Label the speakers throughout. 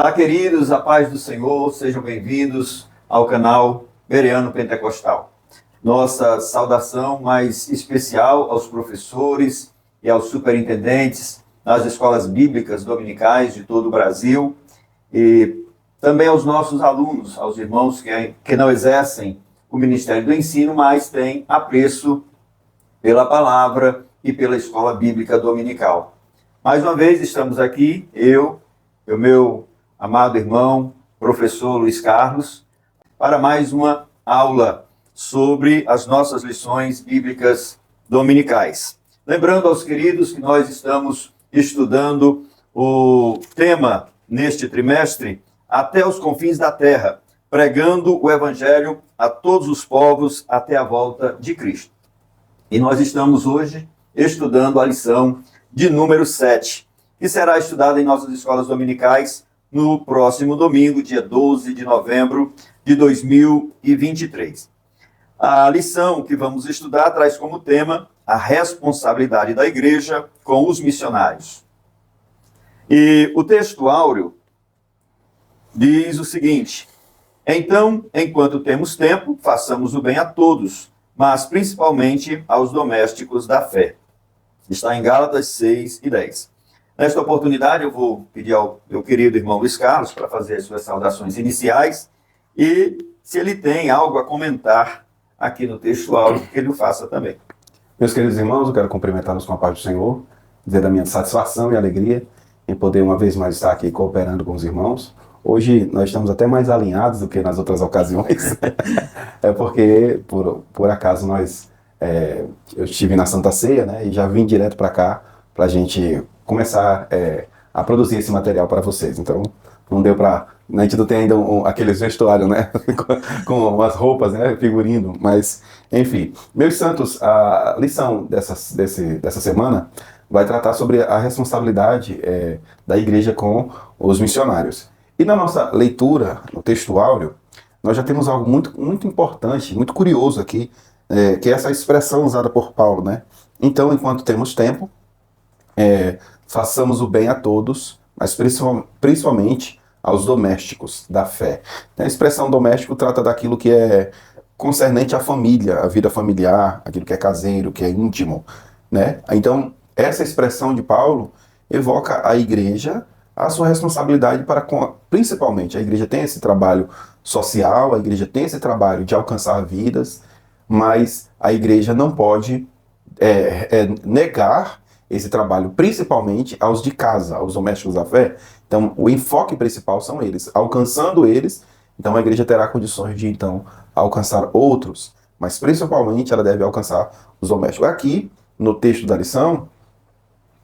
Speaker 1: Olá, queridos, a paz do Senhor, sejam bem-vindos ao canal Bereano Pentecostal. Nossa saudação mais especial aos professores e aos superintendentes das escolas bíblicas dominicais de todo o Brasil e também aos nossos alunos, aos irmãos que não exercem o ministério do ensino, mas têm apreço pela palavra e pela escola bíblica dominical. Mais uma vez estamos aqui, eu e o meu amado irmão, professor Luiz Carlos, para mais uma aula sobre as nossas lições bíblicas dominicais. Lembrando aos queridos que nós estamos estudando o tema neste trimestre, Até os Confins da Terra, pregando o Evangelho a todos os povos até a volta de Cristo. E nós estamos hoje estudando a lição de número 7, que será estudada em nossas escolas dominicais no próximo domingo, dia 12 de novembro de 2023. A lição que vamos estudar traz como tema a responsabilidade da igreja com os missionários. E o texto áureo diz o seguinte: então, enquanto temos tempo, façamos o bem a todos, mas principalmente aos domésticos da fé. Está em Gálatas 6 e 10. Nesta oportunidade, eu vou pedir ao meu querido irmão Luiz Carlos para fazer as suas saudações iniciais e, se ele tem algo a comentar aqui no texto áureo, que ele o faça também.
Speaker 2: Meus queridos irmãos, eu quero cumprimentá-los com a paz do Senhor, dizer da minha satisfação e alegria em poder uma vez mais estar aqui cooperando com os irmãos. Hoje nós estamos até mais alinhados do que nas outras ocasiões, é porque por acaso eu estive na Santa Ceia, né, e já vim direto para cá para a gente começar a produzir esse material para vocês. Então não deu para... A gente não tem ainda aqueles vestuários, né, com as roupas, né, figurino, mas enfim. Meus santos, a lição dessa semana vai tratar sobre a responsabilidade da igreja com os missionários. E na nossa leitura, no texto áureo, nós já temos algo muito, muito importante, muito curioso aqui, que é essa expressão usada por Paulo, né? Então, enquanto temos tempo, façamos o bem a todos, mas principalmente aos domésticos da fé. A expressão doméstico trata daquilo que é concernente à família, à vida familiar, aquilo que é caseiro, que é íntimo, né? Então, essa expressão de Paulo evoca a igreja, a sua responsabilidade principalmente, a igreja tem esse trabalho social, a igreja tem esse trabalho de alcançar vidas, mas a igreja não pode negar esse trabalho, principalmente aos de casa, aos domésticos da fé. Então, o enfoque principal são eles. Alcançando eles, então a igreja terá condições de, então, alcançar outros, mas principalmente ela deve alcançar os domésticos. Aqui, no texto da lição,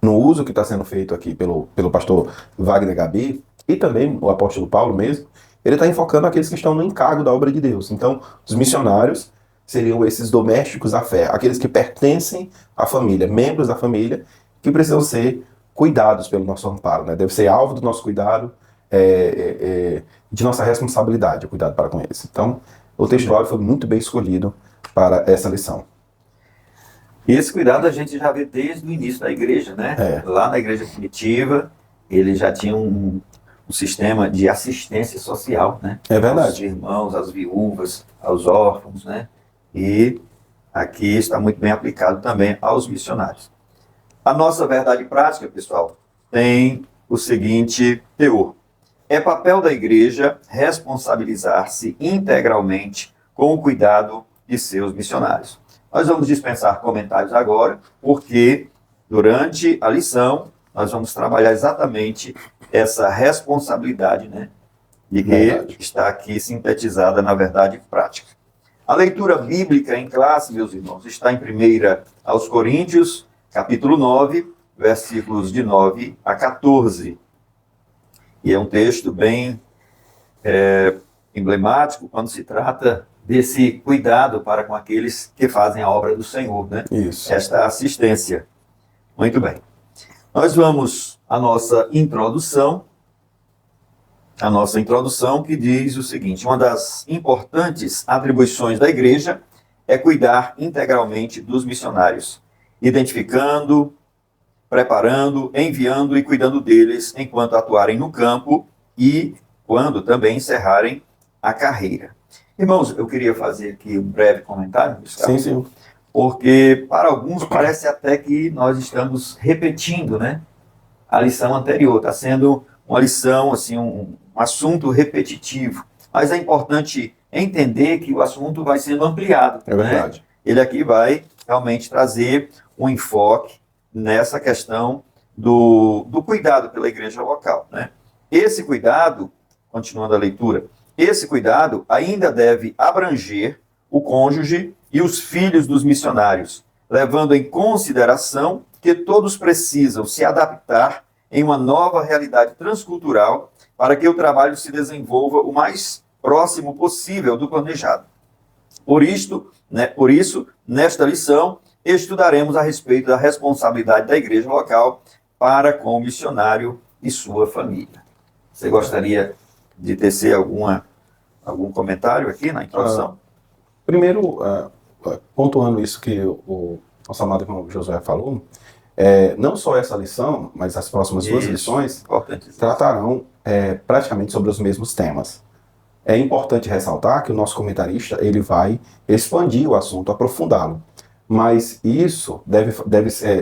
Speaker 2: no uso que está sendo feito aqui pelo pastor Wagner Gabi, e também o apóstolo Paulo mesmo, ele está enfocando aqueles que estão no encargo da obra de Deus. Então, os missionários seriam esses domésticos da fé, aqueles que pertencem à família, membros da família, que precisam ser cuidados pelo nosso amparo, né? Deve ser alvo do nosso cuidado, de nossa responsabilidade, o cuidado para com eles. Então, o texto áureo foi muito bem escolhido para essa lição.
Speaker 1: E esse cuidado a gente já vê desde o início da igreja, né? Lá na igreja primitiva, ele já tinha um sistema de assistência social, né?
Speaker 2: É verdade.
Speaker 1: Aos irmãos, às viúvas, aos órfãos, né? E aqui está muito bem aplicado também aos missionários. A nossa verdade prática, pessoal, tem o seguinte teor: é papel da igreja responsabilizar-se integralmente com o cuidado de seus missionários. Nós vamos dispensar comentários agora, porque durante a lição nós vamos trabalhar exatamente essa responsabilidade, né, de que está aqui sintetizada na verdade prática. A leitura bíblica em classe, meus irmãos, está em 1 aos Coríntios, capítulo 9, versículos de 9 a 14. E é um texto bem emblemático quando se trata desse cuidado para com aqueles que fazem a obra do Senhor, né?
Speaker 2: Isso.
Speaker 1: Esta assistência. Muito bem. Nós vamos à nossa introdução que diz o seguinte: uma das importantes atribuições da igreja é cuidar integralmente dos missionários, identificando, preparando, enviando e cuidando deles enquanto atuarem no campo e quando também encerrarem a carreira. Irmãos, eu queria fazer aqui um breve comentário, Gustavo,
Speaker 2: Sim.
Speaker 1: porque para alguns parece até que nós estamos repetindo, né, a lição anterior. Está sendo uma lição, assim, um assunto repetitivo. Mas é importante entender que o assunto vai sendo ampliado.
Speaker 2: É verdade.
Speaker 1: Né? Ele aqui vai realmente trazer um enfoque nessa questão do cuidado pela igreja local. Né? Esse cuidado, continuando a leitura, esse cuidado ainda deve abranger o cônjuge e os filhos dos missionários, levando em consideração que todos precisam se adaptar em uma nova realidade transcultural para que o trabalho se desenvolva o mais próximo possível do planejado. Por isso, nesta lição, estudaremos a respeito da responsabilidade da igreja local para com o missionário e sua família. Você gostaria de tecer algum comentário aqui na introdução?
Speaker 2: Primeiro, pontuando isso que o nosso amado irmão Josué falou, não só essa lição, mas as próximas duas lições tratarão praticamente sobre os mesmos temas. É importante ressaltar que o nosso comentarista ele vai expandir o assunto, aprofundá-lo. Mas isso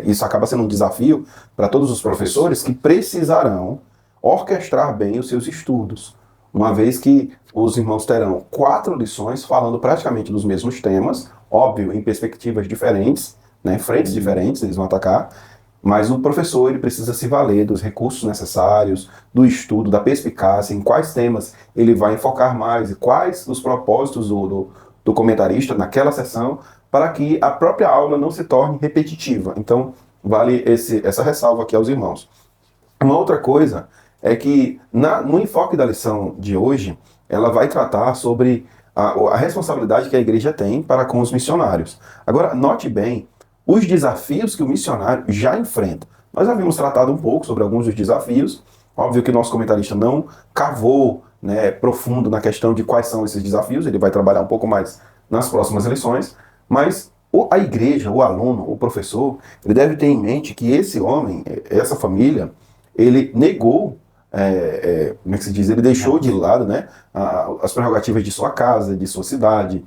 Speaker 2: isso acaba sendo um desafio para todos os professores que precisarão orquestrar bem os seus estudos, uma vez que os irmãos terão 4 lições falando praticamente dos mesmos temas, óbvio, em perspectivas diferentes, né, frentes diferentes, eles vão atacar, mas o professor ele precisa se valer dos recursos necessários, do estudo, da perspicácia, em quais temas ele vai enfocar mais e quais os propósitos do comentarista naquela sessão, para que a própria aula não se torne repetitiva. Então, vale essa ressalva aqui aos irmãos. Uma outra coisa é que no enfoque da lição de hoje, ela vai tratar sobre a responsabilidade que a igreja tem para com os missionários. Agora, note bem os desafios que o missionário já enfrenta. Nós havíamos tratado um pouco sobre alguns dos desafios. Óbvio que o nosso comentarista não cavou, né, profundo na questão de quais são esses desafios. Ele vai trabalhar um pouco mais nas próximas lições. Mas a igreja, o aluno, o professor, ele deve ter em mente que esse homem, essa família, ele negou, como é que se diz? Ele deixou de lado, né, as prerrogativas de sua casa, de sua cidade,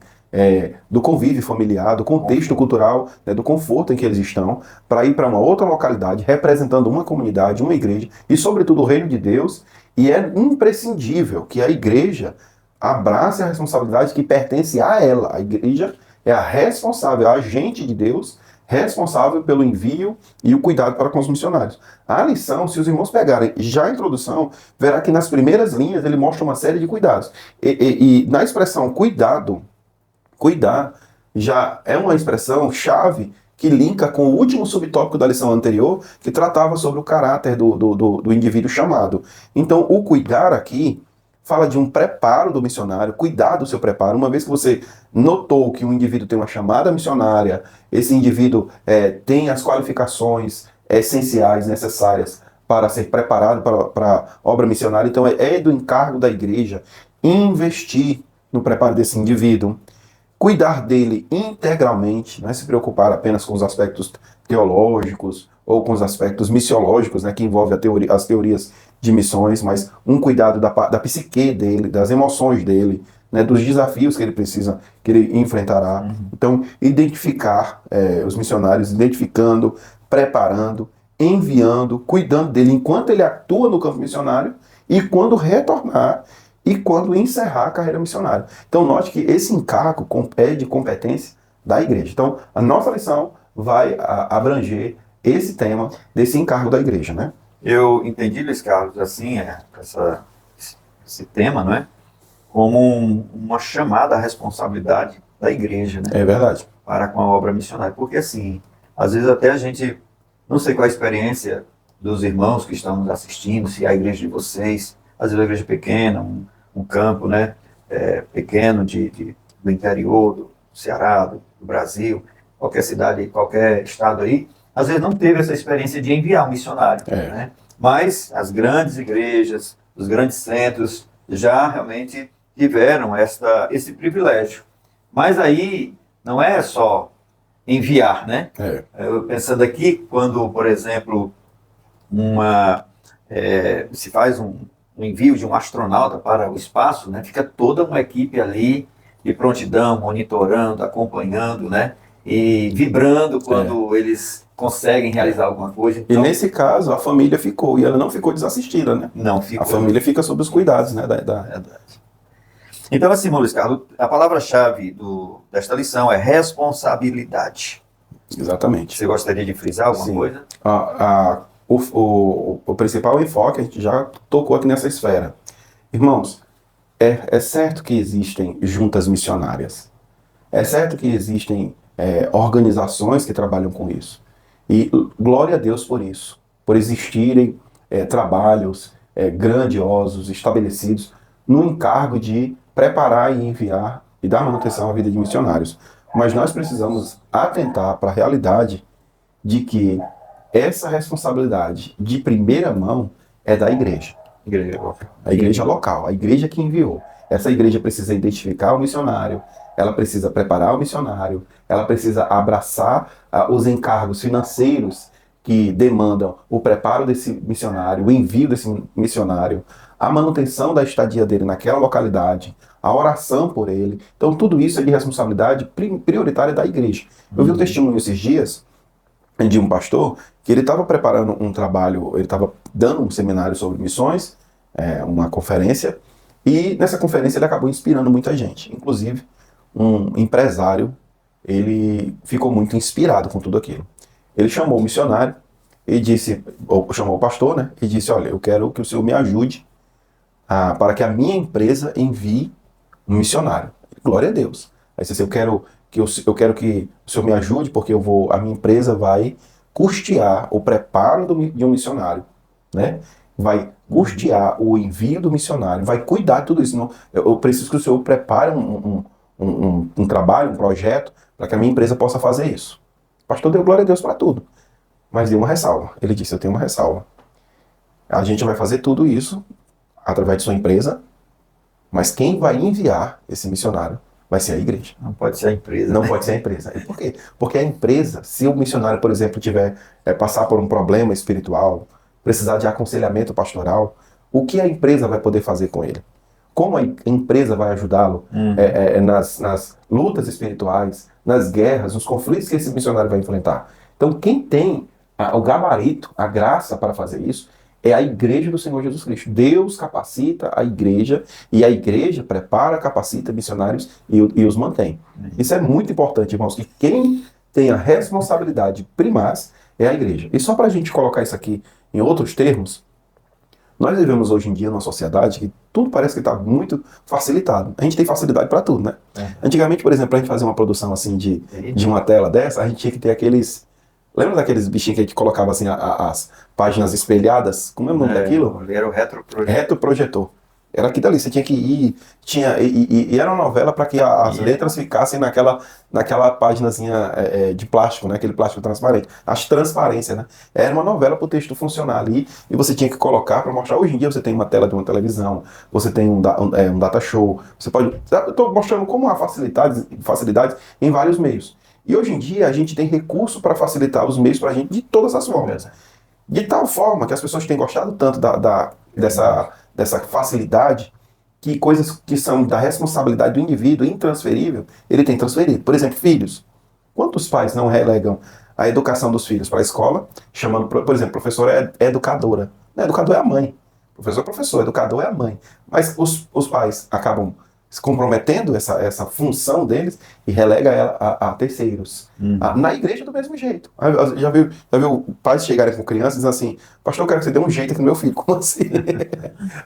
Speaker 2: do convívio familiar, do contexto cultural, né, do conforto em que eles estão, para ir para uma outra localidade, representando uma comunidade, uma igreja, e sobretudo o reino de Deus, e é imprescindível que a igreja abrace a responsabilidade que pertence a ela. A igreja é a responsável, a agente de Deus, responsável pelo envio e o cuidado para com os missionários. A lição, se os irmãos pegarem já a introdução, verá que nas primeiras linhas ele mostra uma série de cuidados. E na expressão cuidar já é uma expressão chave que linka com o último subtópico da lição anterior, que tratava sobre o caráter do indivíduo chamado. Então, o cuidar aqui fala de um preparo do missionário, cuidar do seu preparo. Uma vez que você notou que um indivíduo tem uma chamada missionária, esse indivíduo tem as qualificações essenciais, necessárias para ser preparado para a obra missionária, então é do encargo da igreja investir no preparo desse indivíduo, cuidar dele integralmente, não é se preocupar apenas com os aspectos teológicos ou com os aspectos missiológicos, né, que envolve as teorias de missões, mas um cuidado da psique dele, das emoções dele, né, dos desafios que ele enfrentará. Então, identificar os missionários, identificando, preparando, enviando, cuidando dele enquanto ele atua no campo missionário e quando retornar e quando encerrar a carreira missionária. Então, note que esse encargo é de competência da igreja. Então, a nossa lição vai abranger esse tema desse encargo da igreja, né?
Speaker 1: Eu entendi, Luiz Carlos, assim, esse tema, não é? Como uma chamada à responsabilidade da igreja, né?
Speaker 2: É verdade.
Speaker 1: Para com a obra missionária. Porque, assim, às vezes até a gente, não sei qual a experiência dos irmãos que estão nos assistindo, se é a igreja de vocês, às vezes a igreja pequena, um campo, né, pequeno do interior, do Ceará, do Brasil, qualquer cidade, qualquer estado aí, às vezes não teve essa experiência de enviar um missionário, né? Mas as grandes igrejas, os grandes centros já realmente tiveram esse privilégio. Mas aí não é só enviar, né? Eu pensando aqui, quando, por exemplo, se faz um um envio de um astronauta para o espaço, né, fica toda uma equipe ali de prontidão, monitorando, acompanhando, né, e vibrando quando eles conseguem realizar alguma coisa.
Speaker 2: Então, e nesse caso, a família ficou, e ela não ficou desassistida, né?
Speaker 1: Não ficou.
Speaker 2: A família fica sob os cuidados, né?
Speaker 1: Então, assim, Luiz Carlos, a palavra-chave desta lição é responsabilidade.
Speaker 2: Exatamente.
Speaker 1: Você gostaria de frisar alguma coisa?
Speaker 2: O principal enfoque, a gente já tocou aqui nessa esfera. Irmãos, é certo que existem juntas missionárias. É certo que existem organizações que trabalham com isso. E glória a Deus por isso. Por existirem trabalhos grandiosos, estabelecidos, no encargo de preparar e enviar e dar manutenção à vida de missionários. Mas nós precisamos atentar para a realidade de que essa responsabilidade de primeira mão é da igreja. A igreja local, a igreja que enviou. Essa igreja precisa identificar o missionário, ela precisa preparar o missionário, ela precisa abraçar os encargos financeiros que demandam o preparo desse missionário, o envio desse missionário, a manutenção da estadia dele naquela localidade, a oração por ele. Então tudo isso é de responsabilidade prioritária da igreja. Eu vi um testemunho esses dias de um pastor que ele estava preparando um trabalho, ele estava dando um seminário sobre missões, uma conferência, e nessa conferência ele acabou inspirando muita gente, inclusive um empresário, ele ficou muito inspirado com tudo aquilo. Ele chamou o missionário e disse, ou chamou o pastor, né, e disse, olha, eu quero que o senhor me ajude para que a minha empresa envie um missionário. Glória a Deus. Aí disse, eu quero que o senhor me ajude, porque a minha empresa vai custear o preparo de um missionário, né? Vai custear o envio do missionário, vai cuidar de tudo isso. Não, eu preciso que o senhor prepare um trabalho, um projeto, para que a minha empresa possa fazer isso. O pastor deu glória a Deus para tudo, mas deu uma ressalva. Ele disse, eu tenho uma ressalva. A gente vai fazer tudo isso através de sua empresa, mas quem vai enviar esse missionário vai ser a igreja.
Speaker 1: Não pode ser a empresa.
Speaker 2: Não pode ser a empresa. E por quê? Porque a empresa, se o missionário, por exemplo, tiver passar por um problema espiritual, precisar de aconselhamento pastoral, o que a empresa vai poder fazer com ele? Como a empresa vai ajudá-lo nas lutas espirituais, nas guerras, nos conflitos que esse missionário vai enfrentar? Então, quem tem o gabarito, a graça para fazer isso, é a igreja do Senhor Jesus Cristo. Deus capacita a igreja e a igreja prepara, capacita missionários e os mantém. Isso é muito importante, irmãos, que quem tem a responsabilidade primaz é a igreja. E só para a gente colocar isso aqui em outros termos, nós vivemos hoje em dia numa sociedade que tudo parece que está muito facilitado. A gente tem facilidade para tudo, né? Antigamente, por exemplo, para a gente fazer uma produção assim de uma tela dessa, a gente tinha que ter aqueles... Lembra daqueles bichinhos que a gente colocava assim as páginas espelhadas? Como é o nome daquilo?
Speaker 1: Era o retroprojetor.
Speaker 2: Retroprojetor. Era aquilo ali, você tinha que ir, e era uma novela para que as letras ficassem naquela páginazinha de plástico, né? Aquele plástico transparente. As transparências, né? Era uma novela para o texto funcionar ali, e você tinha que colocar para mostrar. Hoje em dia você tem uma tela de uma televisão, você tem um data show, você pode... Eu estou mostrando como há facilidades em vários meios. E hoje em dia a gente tem recurso para facilitar os meios para a gente de todas as formas. De tal forma que as pessoas têm gostado tanto dessa facilidade, que coisas que são da responsabilidade do indivíduo, intransferível, ele tem transferido. Por exemplo, filhos. Quantos pais não relegam a educação dos filhos para a escola, chamando, por exemplo, professora é educadora. Não, educador é a mãe. Professor é professor, educador é a mãe. Mas os pais acabam se comprometendo essa função deles e relega ela a terceiros. Na igreja do mesmo jeito. Já viu pais chegarem com crianças e dizendo assim, pastor, eu quero que você dê um jeito aqui no meu filho. Como assim?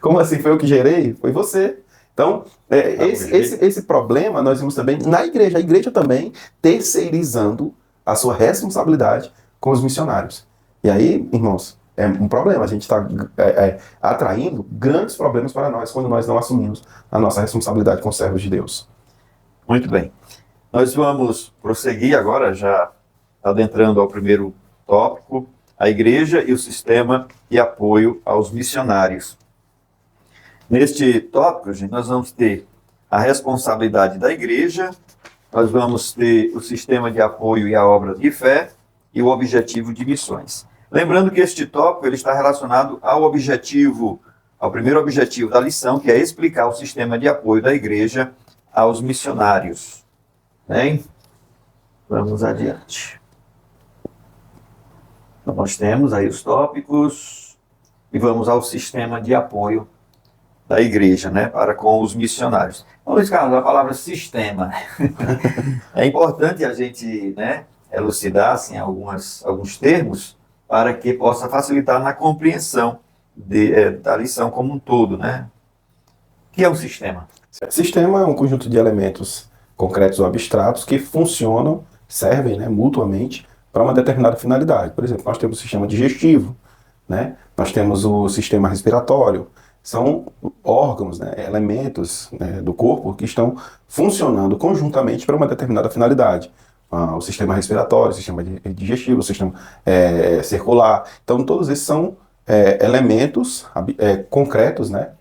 Speaker 2: Como assim? Foi eu que gerei? Foi você. Então, esse problema nós vimos também na igreja. A igreja também terceirizando a sua responsabilidade com os missionários. E aí, irmãos, é um problema. A gente está atraindo grandes problemas para nós quando nós não assumimos a nossa responsabilidade com servos de Deus.
Speaker 1: Muito bem. Nós vamos prosseguir agora, já adentrando ao primeiro tópico, a igreja e o sistema de apoio aos missionários. Neste tópico, gente, nós vamos ter a responsabilidade da igreja, nós vamos ter o sistema de apoio e a obra de fé e o objetivo de missões. Lembrando que este tópico ele está relacionado ao objetivo ao primeiro objetivo da lição, que é explicar o sistema de apoio da igreja aos missionários. Bem, vamos adiante. Então, nós temos aí os tópicos e vamos ao sistema de apoio da igreja, né, para com os missionários. Então, Luiz Carlos, a palavra sistema. É importante a gente, né, elucidar assim, alguns termos para que possa facilitar na compreensão da lição como um todo, né? O que é um sistema?
Speaker 2: Sistema é um conjunto de elementos concretos ou abstratos que funcionam, servem, né, mutuamente para uma determinada finalidade. Por exemplo, nós temos o sistema digestivo, né? Nós temos o sistema respiratório. São órgãos, né, elementos, né, do corpo que estão funcionando conjuntamente para uma determinada finalidade. O sistema respiratório, o sistema digestivo, o sistema circular. Então, todos esses são elementos concretos, né,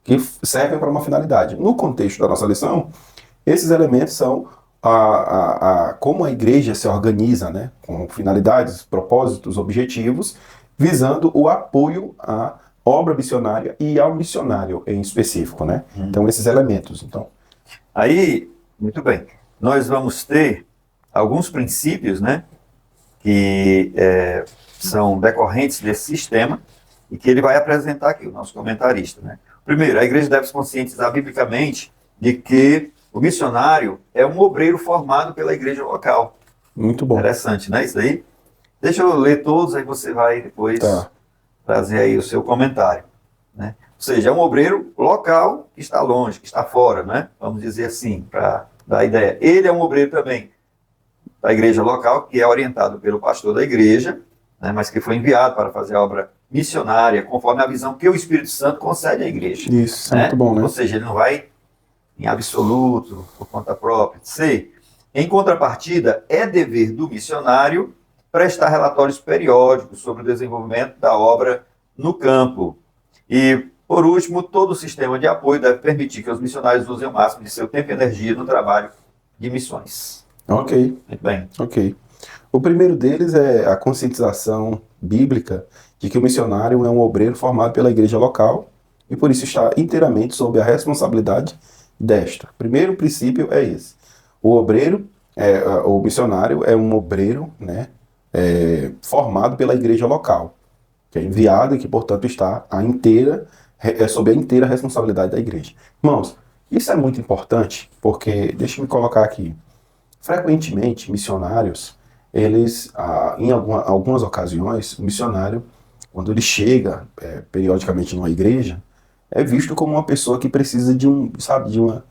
Speaker 2: que servem para uma finalidade. No contexto da nossa lição, esses elementos são como a igreja se organiza, né, com finalidades, propósitos, objetivos, visando o apoio à obra missionária e ao missionário em específico, né? Então, esses elementos. Então,
Speaker 1: aí, muito bem, nós vamos ter alguns princípios, né, que são decorrentes desse sistema e que ele vai apresentar aqui, o nosso comentarista, né? Primeiro, a igreja deve se conscientizar biblicamente de que o missionário é um obreiro formado pela igreja local.
Speaker 2: Muito bom.
Speaker 1: Interessante, né, isso daí? Deixa eu ler todos, aí você vai depois trazer aí o seu comentário, né? Ou seja, é um obreiro local que está longe, que está fora, né? Vamos dizer assim, para dar a ideia. Ele é um obreiro também da igreja local, que é orientado pelo pastor da igreja, né, mas que foi enviado para fazer a obra missionária, conforme a visão que o Espírito Santo concede à igreja.
Speaker 2: Isso,
Speaker 1: né?
Speaker 2: Muito bom, né?
Speaker 1: Ou seja, ele não vai em absoluto, por conta própria. C. Em contrapartida, é dever do missionário prestar relatórios periódicos sobre o desenvolvimento da obra no campo. E, por último, todo o sistema de apoio deve permitir que os missionários usem o máximo de seu tempo e energia no trabalho de missões.
Speaker 2: Ok.
Speaker 1: Muito bem.
Speaker 2: Ok. O primeiro deles é a conscientização bíblica de que o missionário é um obreiro formado pela igreja local e por isso está inteiramente sob a responsabilidade desta. O primeiro princípio é esse. O missionário é um obreiro, né, formado pela igreja local, que é enviado e que, portanto, está sob a inteira responsabilidade da igreja. Irmãos, isso é muito importante porque, deixa eu me colocar aqui, frequentemente, missionários, eles, em algumas ocasiões, o missionário, quando ele chega periodicamente numa igreja, é visto como uma pessoa que precisa de uma...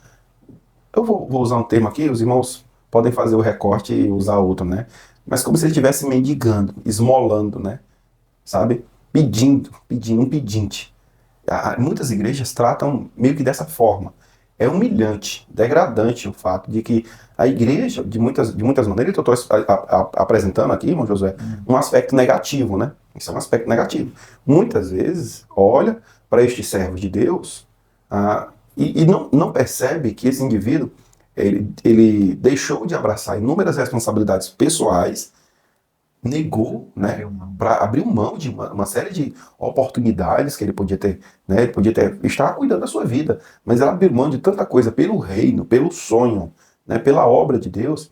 Speaker 2: Eu vou usar um termo aqui, os irmãos podem fazer o recorte e usar outro, né? Mas como se ele estivesse mendigando, esmolando, né? Sabe? Pedindo, um pedinte. Muitas igrejas tratam meio que dessa forma. É humilhante, degradante o fato de que a igreja, de muitas maneiras, eu estou apresentando aqui, irmão Josué, um aspecto negativo, né? Isso é um aspecto negativo. Muitas vezes, olha para estes servos de Deus e não percebe que esse indivíduo, ele deixou de abraçar inúmeras responsabilidades pessoais, negou, né, para abrir mão de uma série de oportunidades que ele podia ter, né, ele podia estar cuidando da sua vida, mas ela abriu mão de tanta coisa pelo reino, pelo sonho, né, pela obra de Deus,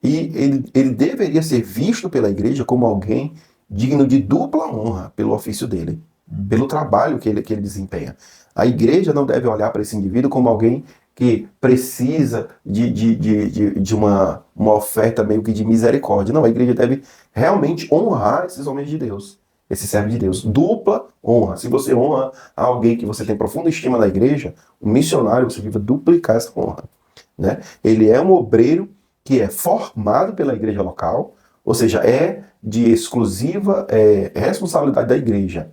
Speaker 2: e ele deveria ser visto pela igreja como alguém digno de dupla honra pelo ofício dele, pelo trabalho que ele desempenha. A igreja não deve olhar para esse indivíduo como alguém que precisa de uma oferta meio que de misericórdia. Não, a igreja deve realmente honrar esses homens de Deus, esses servos de Deus. Dupla honra. Se você honra alguém que você tem profunda estima da igreja, o missionário, você deve duplicar essa honra, né? Ele é um obreiro que é formado pela igreja local, ou seja, é de exclusiva responsabilidade da igreja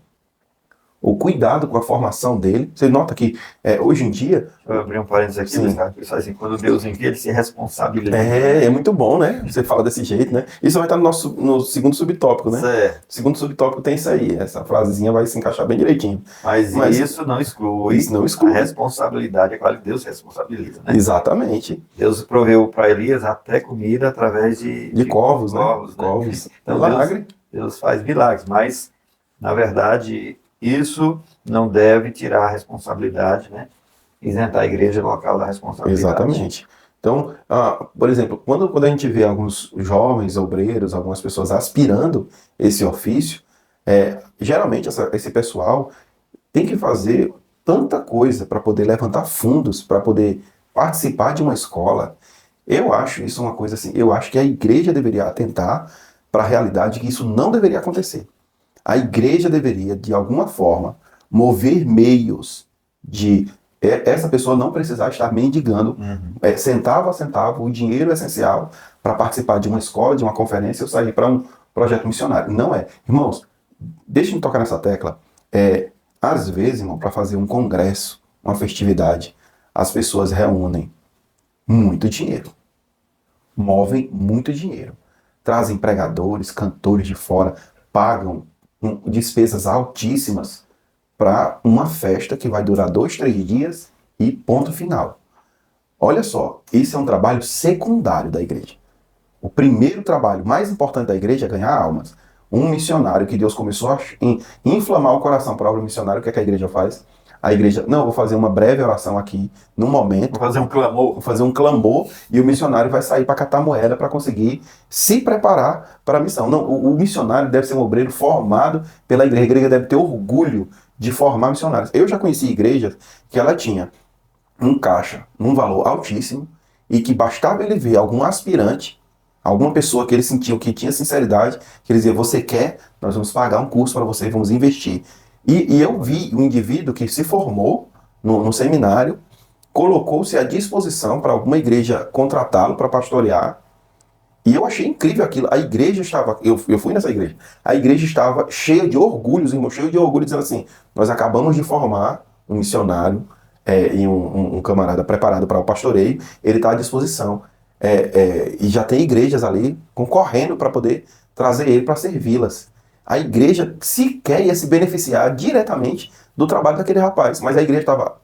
Speaker 2: o cuidado com a formação dele. Você nota que hoje em dia...
Speaker 1: Deixa eu abrir um parênteses aqui, cara, assim, quando Deus envia, ele se responsabiliza.
Speaker 2: É muito bom, né? Você fala desse jeito, né? Isso vai estar no segundo subtópico, né?
Speaker 1: Certo.
Speaker 2: O segundo subtópico tem isso aí. Essa frasezinha vai se encaixar bem direitinho.
Speaker 1: Mas isso não exclui, a responsabilidade, é claro que Deus responsabiliza, né?
Speaker 2: Exatamente.
Speaker 1: Deus proveu para Elias até comida através de
Speaker 2: corvos, né?
Speaker 1: Corvos.
Speaker 2: Corvos.
Speaker 1: Então
Speaker 2: Milagre.
Speaker 1: Deus faz milagres, mas, na verdade, isso não deve tirar a responsabilidade, né? Isentar a igreja local da responsabilidade.
Speaker 2: Exatamente. Então, por exemplo, quando a gente vê alguns jovens obreiros, algumas pessoas aspirando esse ofício, geralmente esse pessoal tem que fazer tanta coisa para poder levantar fundos, para poder participar de uma escola. Eu acho isso uma coisa assim, eu acho que a igreja deveria atentar para a realidade que isso não deveria acontecer. A igreja deveria, de alguma forma, mover meios de essa pessoa não precisar estar mendigando, centavo a centavo, o dinheiro essencial para participar de uma escola, de uma conferência, ou sair para um projeto missionário. Não é. Irmãos, deixem me tocar nessa tecla. Às vezes, irmão, para fazer um congresso, uma festividade, as pessoas reúnem muito dinheiro, movem muito dinheiro, trazem pregadores, cantores de fora, pagam despesas altíssimas para uma festa que vai durar 2, 3 dias e ponto final. Olha só, isso é um trabalho secundário da igreja. O primeiro trabalho mais importante da igreja é ganhar almas. Um missionário que Deus começou a inflamar o coração para a obra missionária, o que é que a igreja faz? A igreja, não, eu vou fazer uma breve oração aqui, num momento.
Speaker 1: Vou fazer um clamor.
Speaker 2: Vou fazer um clamor e o missionário vai sair para catar moeda para conseguir se preparar para a missão. Não, o missionário deve ser um obreiro formado pela igreja. A igreja deve ter orgulho de formar missionários. Eu já conheci igrejas que ela tinha um caixa num valor altíssimo e que bastava ele ver algum aspirante, alguma pessoa que ele sentiu que tinha sinceridade, que ele dizia, você quer? Nós vamos pagar um curso para você, vamos investir. E eu vi um indivíduo que se formou no seminário, colocou-se à disposição para alguma igreja contratá-lo para pastorear, e eu achei incrível aquilo. A igreja estava, eu fui nessa igreja, a igreja estava cheia de orgulho, os irmãos, cheio de orgulho, dizendo assim, nós acabamos de formar um missionário e um camarada preparado para o pastoreio, ele está à disposição. E já tem igrejas ali concorrendo para poder trazer ele para servi-las. A igreja sequer ia se beneficiar diretamente do trabalho daquele rapaz, mas a igreja estava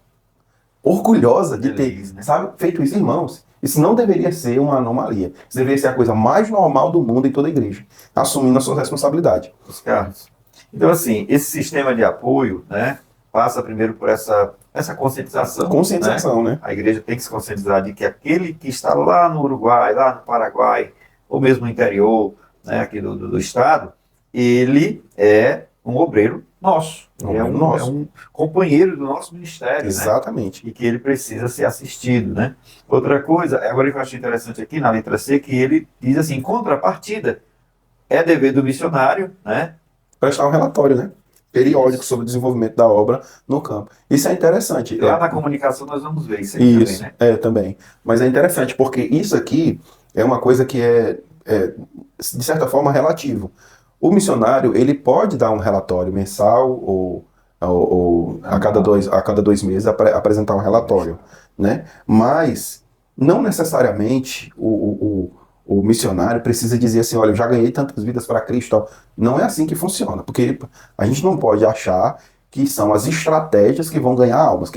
Speaker 2: orgulhosa de ter, né, feito isso. Irmãos, isso não deveria ser uma anomalia. Isso deveria ser a coisa mais normal do mundo em toda a igreja, assumindo a sua responsabilidade.
Speaker 1: Os Carlos. Então, assim, esse sistema de apoio, né, passa primeiro por essa conscientização.
Speaker 2: Conscientização, né?
Speaker 1: A igreja tem que se conscientizar de que aquele que está lá no Uruguai, lá no Paraguai, ou mesmo no interior, né, aqui do estado, ele é um obreiro nosso. É um companheiro do nosso ministério.
Speaker 2: Exatamente.
Speaker 1: Né? E que ele precisa ser assistido. Né? Outra coisa, agora que eu achei interessante aqui na letra C, que ele diz assim, contrapartida, é dever do missionário, né,
Speaker 2: prestar um relatório, né, periódico sobre o desenvolvimento da obra no campo. Isso é interessante.
Speaker 1: Lá na comunicação nós vamos ver isso aí
Speaker 2: isso,
Speaker 1: também, né?
Speaker 2: Também. Mas é interessante porque isso aqui é uma coisa que de certa forma, relativo. O missionário, ele pode dar um relatório mensal ou a cada 2 meses apresentar um relatório, né? Mas não necessariamente o missionário precisa dizer assim, olha, eu já ganhei tantas vidas para Cristo. Tal. Não é assim que funciona, porque a gente não pode achar que são as estratégias que vão ganhar almas.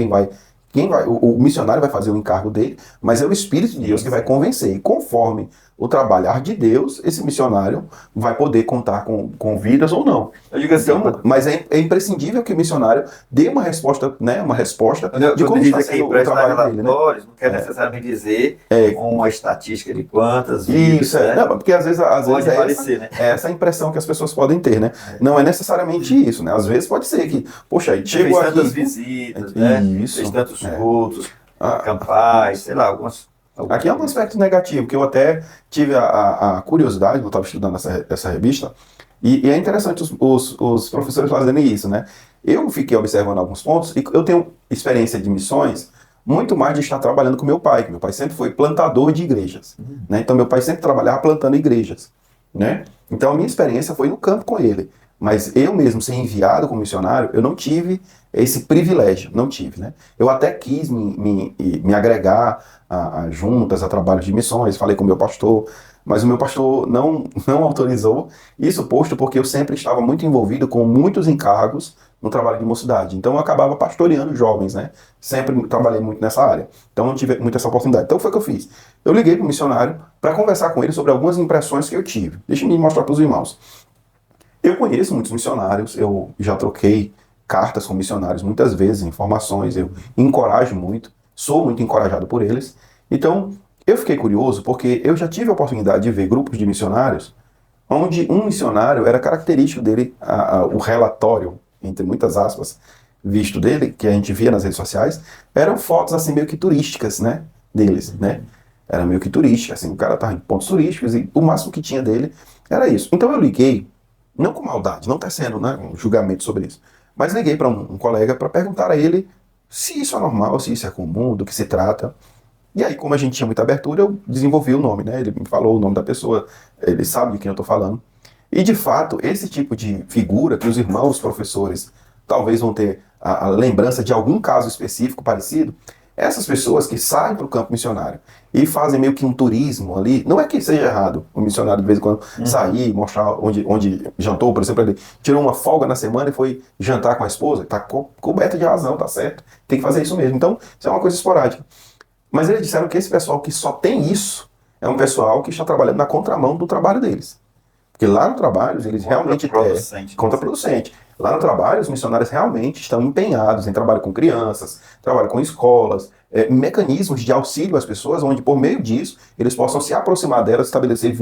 Speaker 2: O missionário vai fazer o encargo dele, mas é o Espírito de Deus que vai convencer. E conforme o trabalhar de Deus, esse missionário vai poder contar com vidas ou não.
Speaker 1: Eu digo assim,
Speaker 2: então, mas é imprescindível que o missionário dê uma resposta, né,
Speaker 1: de como está sendo o trabalho dele. Né? Não quer necessariamente dizer uma estatística de quantas vidas.
Speaker 2: Isso, né? Não, porque às vezes
Speaker 1: aparecer, né?
Speaker 2: Essa impressão que as pessoas podem ter, né? Não é necessariamente isso, né? Às vezes pode ser que, poxa, aí chegou
Speaker 1: aqui... Fez tantas visitas, né? Fez tantos cultos, campais, sei lá, algumas...
Speaker 2: Aqui é um aspecto negativo, que eu até tive a curiosidade, eu estava estudando essa revista, e é interessante os professores fazerem isso, né? Eu fiquei observando alguns pontos, e eu tenho experiência de missões, muito mais de estar trabalhando com meu pai, que meu pai sempre foi plantador de igrejas, né? Então meu pai sempre trabalhava plantando igrejas, né? Então a minha experiência foi no campo com ele, mas eu mesmo ser enviado como missionário, eu não tive esse privilégio, não tive, né? Eu até quis me agregar a juntas, a trabalhos de missões, falei com o meu pastor, mas o meu pastor não autorizou, isso posto porque eu sempre estava muito envolvido com muitos encargos no trabalho de mocidade, então eu acabava pastoreando jovens, né? Sempre trabalhei muito nessa área, então não tive muito essa oportunidade. Então foi o que eu fiz, eu liguei para o missionário para conversar com ele sobre algumas impressões que eu tive. Deixa eu me mostrar para os irmãos. Eu conheço muitos missionários, eu já troquei cartas com missionários, muitas vezes, informações, eu encorajo muito, sou muito encorajado por eles. Então, eu fiquei curioso porque eu já tive a oportunidade de ver grupos de missionários onde um missionário era característico dele, o relatório, entre muitas aspas, visto dele, que a gente via nas redes sociais, eram fotos assim meio que turísticas, né, deles, né? Era meio que turística, assim, o cara estava em pontos turísticos e o máximo que tinha dele era isso. Então eu liguei, não com maldade, não está sendo, né, um julgamento sobre isso, mas liguei para um colega para perguntar a ele se isso é normal, se isso é comum, do que se trata. E aí, como a gente tinha muita abertura, eu desenvolvi o nome, né? Ele me falou o nome da pessoa, ele sabe de quem eu estou falando. E, de fato, esse tipo de figura que os irmãos professores talvez vão ter a lembrança de algum caso específico parecido, essas pessoas que saem para o campo missionário e fazem meio que um turismo ali, não é que seja errado o missionário de vez em quando sair, mostrar onde jantou, por exemplo, ele tirou uma folga na semana e foi jantar com a esposa, está coberto de razão, tá certo, tem que fazer isso mesmo. Então, isso é uma coisa esporádica. Mas eles disseram que esse pessoal que só tem isso é um pessoal que está trabalhando na contramão do trabalho deles. Porque lá no trabalho, eles realmente contraproducente. Lá no trabalho, os missionários realmente estão empenhados em trabalho com crianças, trabalho com escolas, mecanismos de auxílio às pessoas, onde por meio disso eles possam se aproximar delas, estabelecer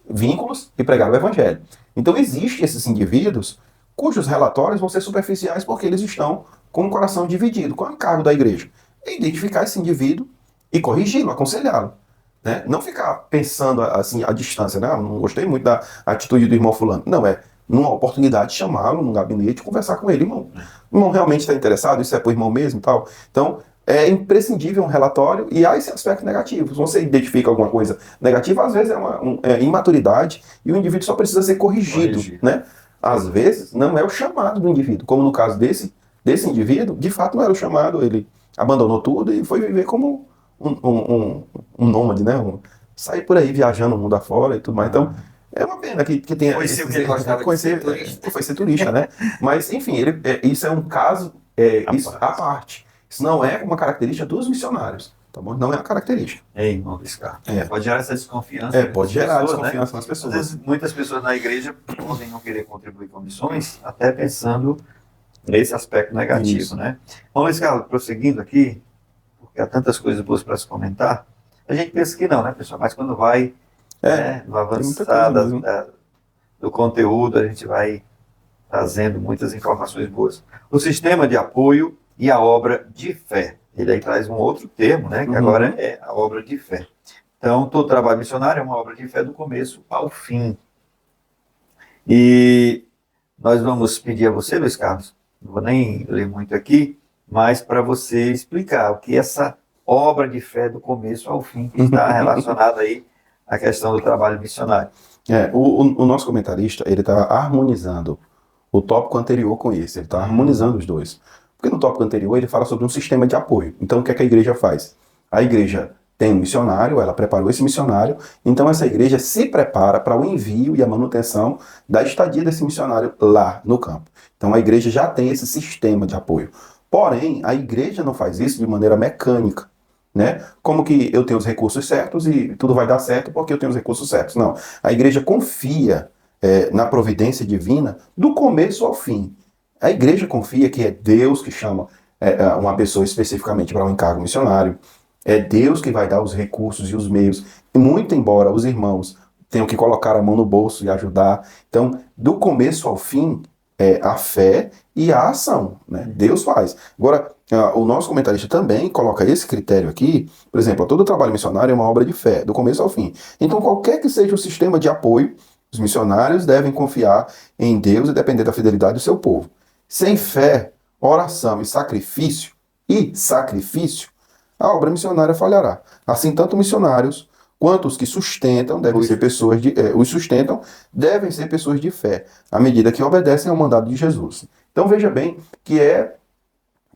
Speaker 2: vínculos e pregar o evangelho. Então existem esses indivíduos cujos relatórios vão ser superficiais porque eles estão com o coração dividido. Qual é o encargo da igreja? É identificar esse indivíduo e corrigi-lo, aconselhá-lo. Né? Não ficar pensando assim à distância, né? Não gostei muito da atitude do irmão fulano. Não, numa oportunidade chamá-lo num gabinete, conversar com ele, irmão. O irmão realmente está interessado? Isso é para o irmão mesmo e tal? Então, é imprescindível um relatório e há esse aspecto negativo. Se você identifica alguma coisa negativa, às vezes é uma imaturidade e o indivíduo só precisa ser corrigido. Né? Às vezes, não é o chamado do indivíduo. Como no caso desse indivíduo, de fato não era o chamado, ele abandonou tudo e foi viver como um nômade, né? Sair por aí viajando o mundo afora e tudo mais. Então, é uma pena que tenha...
Speaker 1: Conhecer o que ele gostava de ser turista.
Speaker 2: Foi ser turista, né? Mas, enfim, isso é um caso à parte. Isso não é uma característica dos missionários, tá bom? Não é uma característica.
Speaker 1: Irmão Liscar. Pode gerar essa desconfiança.
Speaker 2: Pode gerar desconfiança nas pessoas.
Speaker 1: Às vezes, muitas pessoas na igreja podem não querer contribuir com missões, até pensando nesse aspecto negativo, isso. Né? Bom, Luiz Carlos, prosseguindo aqui, porque há tantas coisas boas para se comentar, a gente pensa que não, né, pessoal? Mas quando vai no avançar do conteúdo, a gente vai trazendo muitas informações boas. O sistema de apoio e a obra de fé. Ele aí traz um outro termo, né, que agora é a obra de fé. Então, todo trabalho missionário é uma obra de fé do começo ao fim. E nós vamos pedir a você, Luiz Carlos, não vou nem ler muito aqui, mas para você explicar o que é essa obra de fé do começo ao fim, que está relacionada aí à questão do trabalho missionário.
Speaker 2: O nosso comentarista, ele está harmonizando o tópico anterior com esse, ele está harmonizando os dois. Porque no tópico anterior ele fala sobre um sistema de apoio. Então o que é que a igreja faz? A igreja tem um missionário, ela preparou esse missionário, então essa igreja se prepara para o envio e a manutenção da estadia desse missionário lá no campo. Então a igreja já tem esse sistema de apoio. Porém, a igreja não faz isso de maneira mecânica, né? Como que eu tenho os recursos certos e tudo vai dar certo porque eu tenho os recursos certos. Não. A igreja confia na providência divina do começo ao fim. A igreja confia que é Deus que chama uma pessoa especificamente para um encargo missionário. É Deus que vai dar os recursos e os meios. E muito embora os irmãos tenham que colocar a mão no bolso e ajudar. Então, do começo ao fim, a fé e a ação, né? Deus faz. Agora, o nosso comentarista também coloca esse critério aqui, por exemplo, todo trabalho missionário é uma obra de fé, do começo ao fim. Então, qualquer que seja o sistema de apoio, os missionários devem confiar em Deus e depender da fidelidade do seu povo. Sem fé, oração e sacrifício, a obra missionária falhará. Assim, tanto missionários quanto os que sustentam devem ser pessoas de fé, à medida que obedecem ao mandado de Jesus. Então veja bem que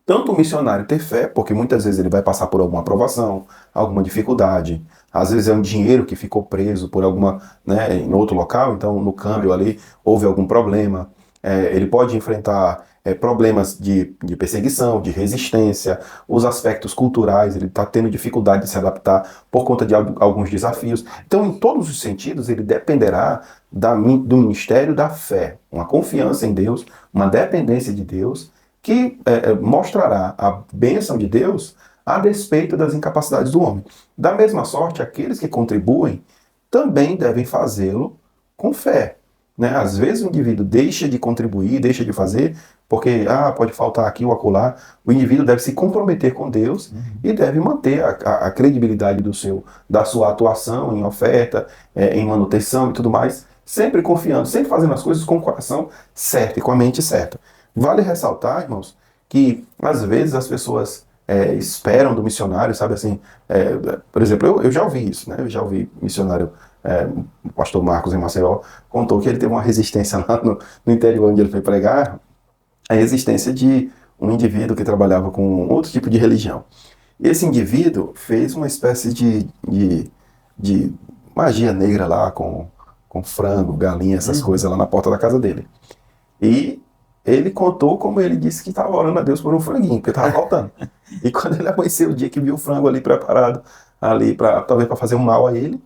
Speaker 2: tanto o missionário ter fé, porque muitas vezes ele vai passar por alguma aprovação, alguma dificuldade, às vezes é um dinheiro que ficou preso por em outro local, então no câmbio ali houve algum problema, ele pode enfrentar problemas de perseguição, de resistência, os aspectos culturais, ele está tendo dificuldade de se adaptar por conta de alguns desafios. Então, em todos os sentidos, ele dependerá do ministério da fé, uma confiança em Deus, uma dependência de Deus que mostrará a bênção de Deus a despeito das incapacidades do homem. Da mesma sorte, aqueles que contribuem também devem fazê-lo com fé. Né? Às vezes o indivíduo deixa de contribuir, deixa de fazer, porque pode faltar aqui ou acolá. O indivíduo deve se comprometer com Deus e deve manter a credibilidade da sua atuação em oferta, em manutenção e tudo mais, sempre confiando, sempre fazendo as coisas com o coração certo e com a mente certa. Vale ressaltar, irmãos, que às vezes as pessoas esperam do missionário, sabe assim, por exemplo, eu já ouvi isso, né? Eu já ouvi missionário, o pastor Marcos em Maceió, contou que ele teve uma resistência lá no interior onde ele foi pregar, a resistência de um indivíduo que trabalhava com outro tipo de religião. E esse indivíduo fez uma espécie de magia negra lá, com frango, galinha, essas coisas lá na porta da casa dele. E ele contou como ele disse que estava orando a Deus por um franguinho, porque estava faltando. E quando ele amanheceu o dia que viu o frango ali preparado, ali talvez para fazer um mal a ele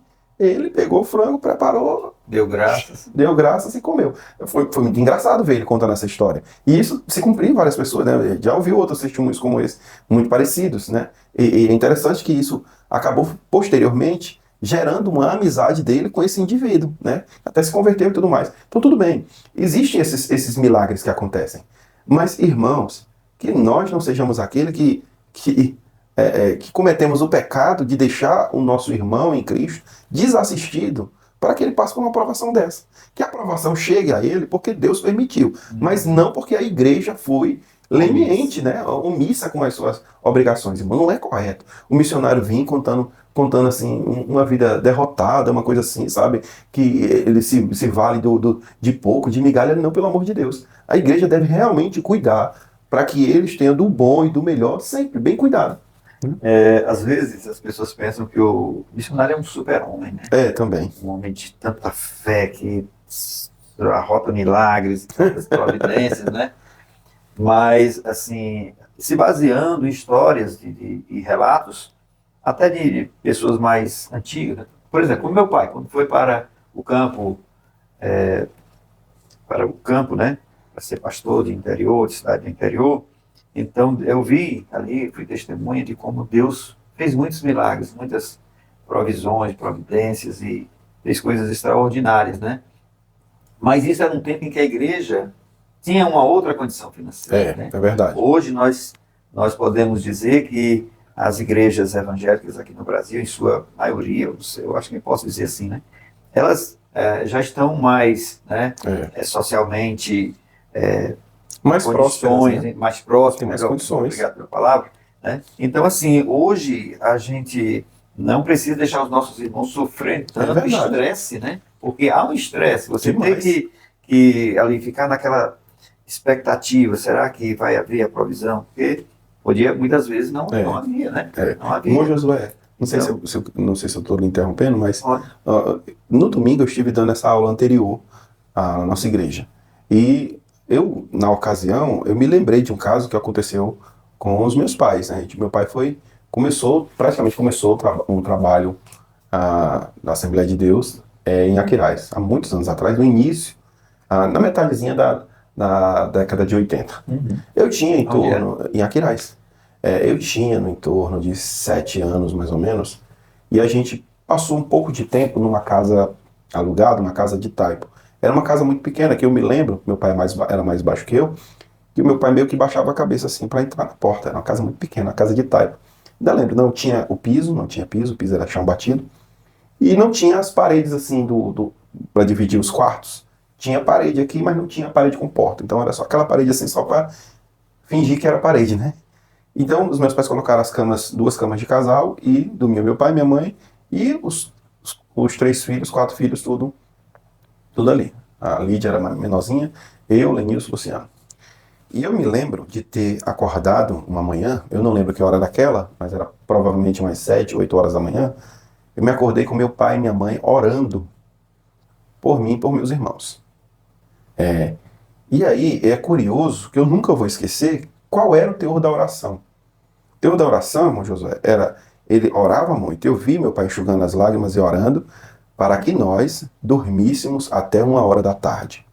Speaker 2: pegou o frango, preparou, deu graças e comeu. Foi muito engraçado ver ele contando essa história. E isso se cumpriu em várias pessoas, né? Já ouviu outros testemunhos como esse, muito parecidos, né? E é interessante que isso acabou posteriormente gerando uma amizade dele com esse indivíduo, né? Até se converteu e tudo mais. Então tudo bem, existem esses milagres que acontecem. Mas, irmãos, que nós não sejamos aquele que cometemos o pecado de deixar o nosso irmão em Cristo desassistido para que ele passe por uma aprovação dessa. Que a aprovação chegue a ele porque Deus permitiu, mas não porque a igreja foi leniente, né, omissa com as suas obrigações. Irmão, não é correto. O missionário vinha contando assim, uma vida derrotada, uma coisa assim, sabe? Que ele se vale de pouco, de migalha, não, pelo amor de Deus. A igreja deve realmente cuidar para que eles tenham do bom e do melhor sempre, bem cuidado.
Speaker 1: Às vezes as pessoas pensam que o missionário é um super-homem, né?
Speaker 2: Também.
Speaker 1: Um homem de tanta fé que arrota milagres, tantas providências, né? Mas, assim, se baseando em histórias e relatos, até de pessoas mais antigas, né? Por exemplo, o meu pai, quando foi para o campo, né? Para ser pastor de interior, de cidade do interior, então eu vi ali, fui testemunha de como Deus fez muitos milagres, muitas provisões, providências e fez coisas extraordinárias, né? Mas isso era um tempo em que a igreja tinha uma outra condição financeira, né?
Speaker 2: É verdade.
Speaker 1: Hoje nós podemos dizer que as igrejas evangélicas aqui no Brasil, em sua maioria, eu acho que posso dizer assim, né? Elas já estão mais, né, socialmente
Speaker 2: mais próximas, né?
Speaker 1: mais próximas,
Speaker 2: tem mais condições.
Speaker 1: Obrigado pela palavra, né? Então, assim, hoje a gente não precisa deixar os nossos irmãos sofrendo tanto estresse, né? Porque há um estresse, você tem que ali ficar naquela expectativa, será que vai haver a provisão? Porque muitas vezes não havia, né? Não havia.
Speaker 2: Irmão Josué, não sei se eu estou lhe interrompendo, mas no domingo eu estive dando essa aula anterior à nossa igreja. E na ocasião, eu me lembrei de um caso que aconteceu com os meus pais, né? Meu pai praticamente começou um trabalho da Assembleia de Deus em Aquiraz, há muitos anos atrás, no início, na metadezinha da década de 80. Eu tinha em Aquiraz, eu tinha no entorno de 7 anos, mais ou menos, e a gente passou um pouco de tempo numa casa alugada, uma casa de taipo. Era uma casa muito pequena, que eu me lembro, meu pai era mais baixo que eu, e o meu pai meio que baixava a cabeça assim para entrar na porta. Era uma casa muito pequena, uma casa de taipo. Ainda lembro, não tinha piso, o piso era chão batido, e não tinha as paredes assim para dividir os quartos. Tinha parede aqui, mas não tinha parede com porta. Então era só aquela parede assim, só para fingir que era parede, né? Então os meus pais colocaram duas camas de casal, e dormia meu pai, minha mãe, e os 4 filhos, tudo ali. A Lídia era menorzinha, eu, Lenilson, Luciano. E eu me lembro de ter acordado uma manhã, eu não lembro que hora era aquela, mas era provavelmente umas 7, 8 horas da manhã. Eu me acordei com meu pai e minha mãe orando por mim e por meus irmãos. E aí é curioso que eu nunca vou esquecer qual era o teor da oração. O teor da oração, irmão Josué, ele orava muito. Eu vi meu pai enxugando as lágrimas e orando para que nós dormíssemos até 1 hora da tarde.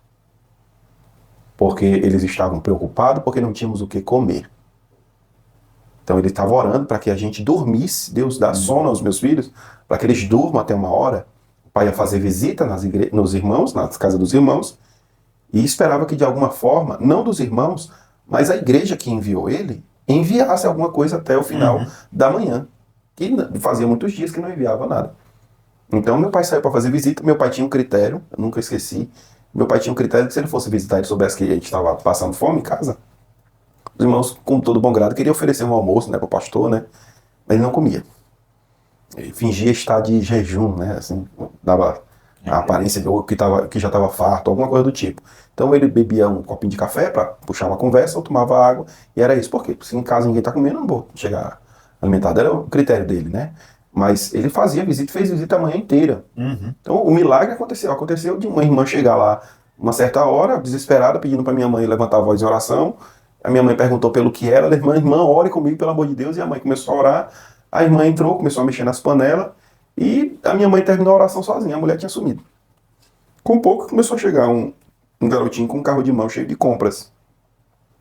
Speaker 2: porque eles estavam preocupados porque não tínhamos o que comer. Então ele estava orando para que a gente dormisse. Deus dá sono aos meus filhos, para que eles durmam até uma hora. O pai ia fazer visita nos irmãos, nas casas dos irmãos, e esperava que de alguma forma, não dos irmãos, mas a igreja que enviou ele, enviasse alguma coisa até o final da manhã. E fazia muitos dias que não enviava nada. Então meu pai saiu para fazer visita. Meu pai tinha um critério, eu nunca esqueci. Meu pai tinha um critério que se ele fosse visitar e soubesse que a gente estava passando fome em casa, os irmãos, com todo bom grado, queriam oferecer um almoço, né, para o pastor, né? Mas ele não comia. Ele fingia estar de jejum, né? Assim, dava a aparência de que já estava farto, alguma coisa do tipo. Então ele bebia um copinho de café para puxar uma conversa, ou tomava água, e era isso. Por quê? Porque se em casa ninguém está comendo, eu não vou chegar alimentado. Era o critério dele, né? Mas ele fazia visita, fez visita a manhã inteira. Então o milagre aconteceu. Aconteceu de uma irmã chegar lá uma certa hora, desesperada, pedindo para minha mãe levantar a voz em oração. A minha mãe perguntou pelo que era. Irmã, ore comigo, pelo amor de Deus. E a mãe começou a orar. A irmã entrou, começou a mexer nas panelas. E a minha mãe terminou a oração sozinha. A mulher tinha sumido. Com pouco começou a chegar um garotinho com um carro de mão cheio de compras.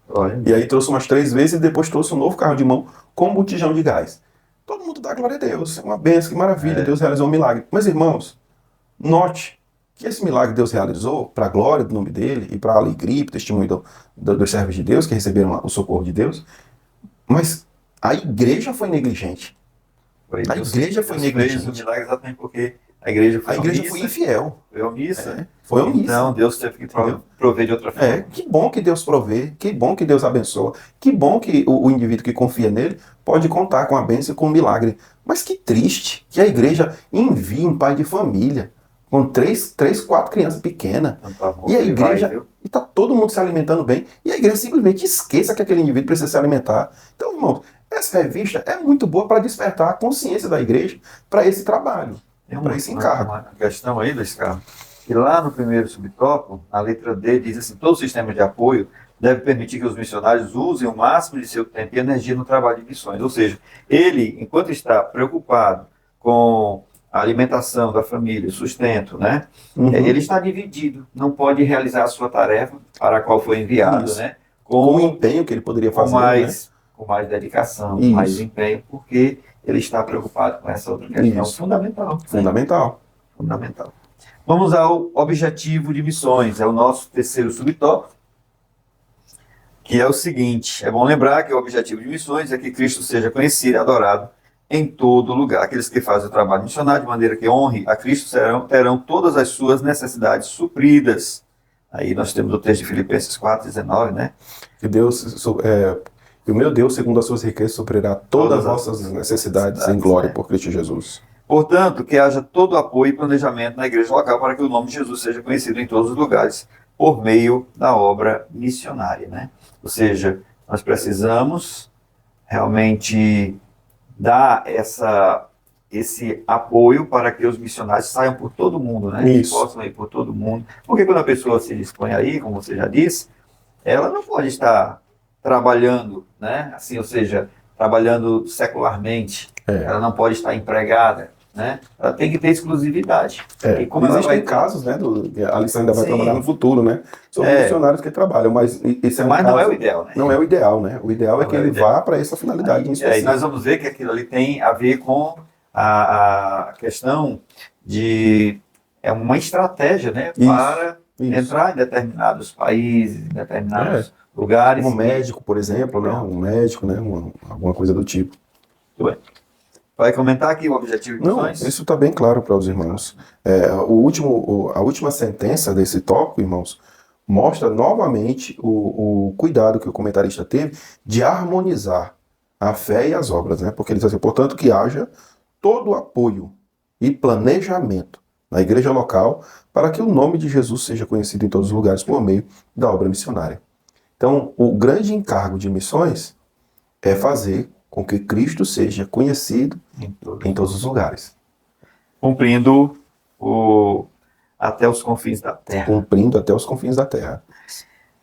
Speaker 1: Olha.
Speaker 2: E aí trouxe umas 3 vezes e depois trouxe um novo carro de mão com um botijão de gás. Todo mundo dá glória a Deus. É uma benção, que maravilha. Deus realizou um milagre. Mas, irmãos, note que esse milagre Deus realizou para a glória do nome dele e para a alegria e para o testemunho dos servos de Deus que receberam o socorro de Deus. Mas a igreja foi negligente. A igreja foi negligente.
Speaker 1: Fez o milagre exatamente porque a igreja
Speaker 2: foi infiel.
Speaker 1: Foi omissa.
Speaker 2: Foi omissa.
Speaker 1: Então Deus teve que prover de outra forma.
Speaker 2: Que bom que Deus provê, que bom que Deus abençoa, que bom que o indivíduo que confia nele pode contar com a bênção e com o milagre. Mas que triste que a igreja envie um pai de família com 4 crianças pequenas. E a igreja, e está todo mundo se alimentando bem, e a igreja simplesmente esqueça que aquele indivíduo precisa se alimentar. Então, irmãos, essa revista é muito boa para despertar a consciência da igreja para esse trabalho, para esse encargo.
Speaker 1: Uma questão aí, Luiz Carlos, que lá no primeiro subtópico, a letra D diz assim: todo sistema de apoio deve permitir que os missionários usem o máximo de seu tempo e energia no trabalho de missões. Ou seja, ele, enquanto está preocupado com a alimentação da família, o sustento, né? Ele está dividido, não pode realizar a sua tarefa para a qual foi enviado, né?
Speaker 2: Com o empenho que ele poderia fazer,
Speaker 1: com mais dedicação, com mais empenho, porque ele está preocupado com essa outra questão fundamental. Fundamental. Vamos ao objetivo de missões, é o nosso terceiro subtópico, que é o seguinte: é bom lembrar que o objetivo de missões é que Cristo seja conhecido e adorado em todo lugar. Aqueles que fazem o trabalho missionário de maneira que honre a Cristo terão todas as suas necessidades supridas. Aí nós temos o texto de Filipenses 4:19, né?
Speaker 2: Que e o meu Deus, segundo as suas riquezas, suprirá todas as vossas necessidades em glória por Cristo Jesus.
Speaker 1: Portanto, que haja todo apoio e planejamento na igreja local para que o nome de Jesus seja conhecido em todos os lugares por meio da obra missionária, né? Ou seja, nós precisamos realmente dar esse apoio para que os missionários saiam por todo mundo, né?
Speaker 2: Isso.
Speaker 1: Possam ir por todo mundo. Porque quando a pessoa se dispõe aí, como você já disse, ela não pode estar trabalhando, né? Assim, ou seja, trabalhando secularmente. Ela não pode estar empregada, né? Ela tem que ter exclusividade.
Speaker 2: E como existem casos, né? A lição ainda vai trabalhar no futuro, né? Sobre missionários que trabalham, mas esse
Speaker 1: mas não é o ideal, né?
Speaker 2: Não é o ideal, né? O ideal é que ele vá para essa finalidade em específico.
Speaker 1: E nós vamos ver que aquilo ali tem a ver com a questão de uma estratégia, né? Para entrar em determinados países, em determinados lugares.
Speaker 2: Como médico, por exemplo, né? Um médico, né? Alguma coisa do tipo.
Speaker 1: Muito bem. Vai comentar aqui o objetivo de missões?
Speaker 2: Não, isso está bem claro para os irmãos. A última sentença desse tópico, irmãos, mostra novamente o cuidado que o comentarista teve de harmonizar a fé e as obras, né? Porque ele diz assim: portanto, que haja todo o apoio e planejamento na igreja local para que o nome de Jesus seja conhecido em todos os lugares por meio da obra missionária. Então, o grande encargo de missões é fazer com que Cristo seja conhecido em todos os lugares.
Speaker 1: Cumprindo até os confins da terra.
Speaker 2: Cumprindo até os confins da terra.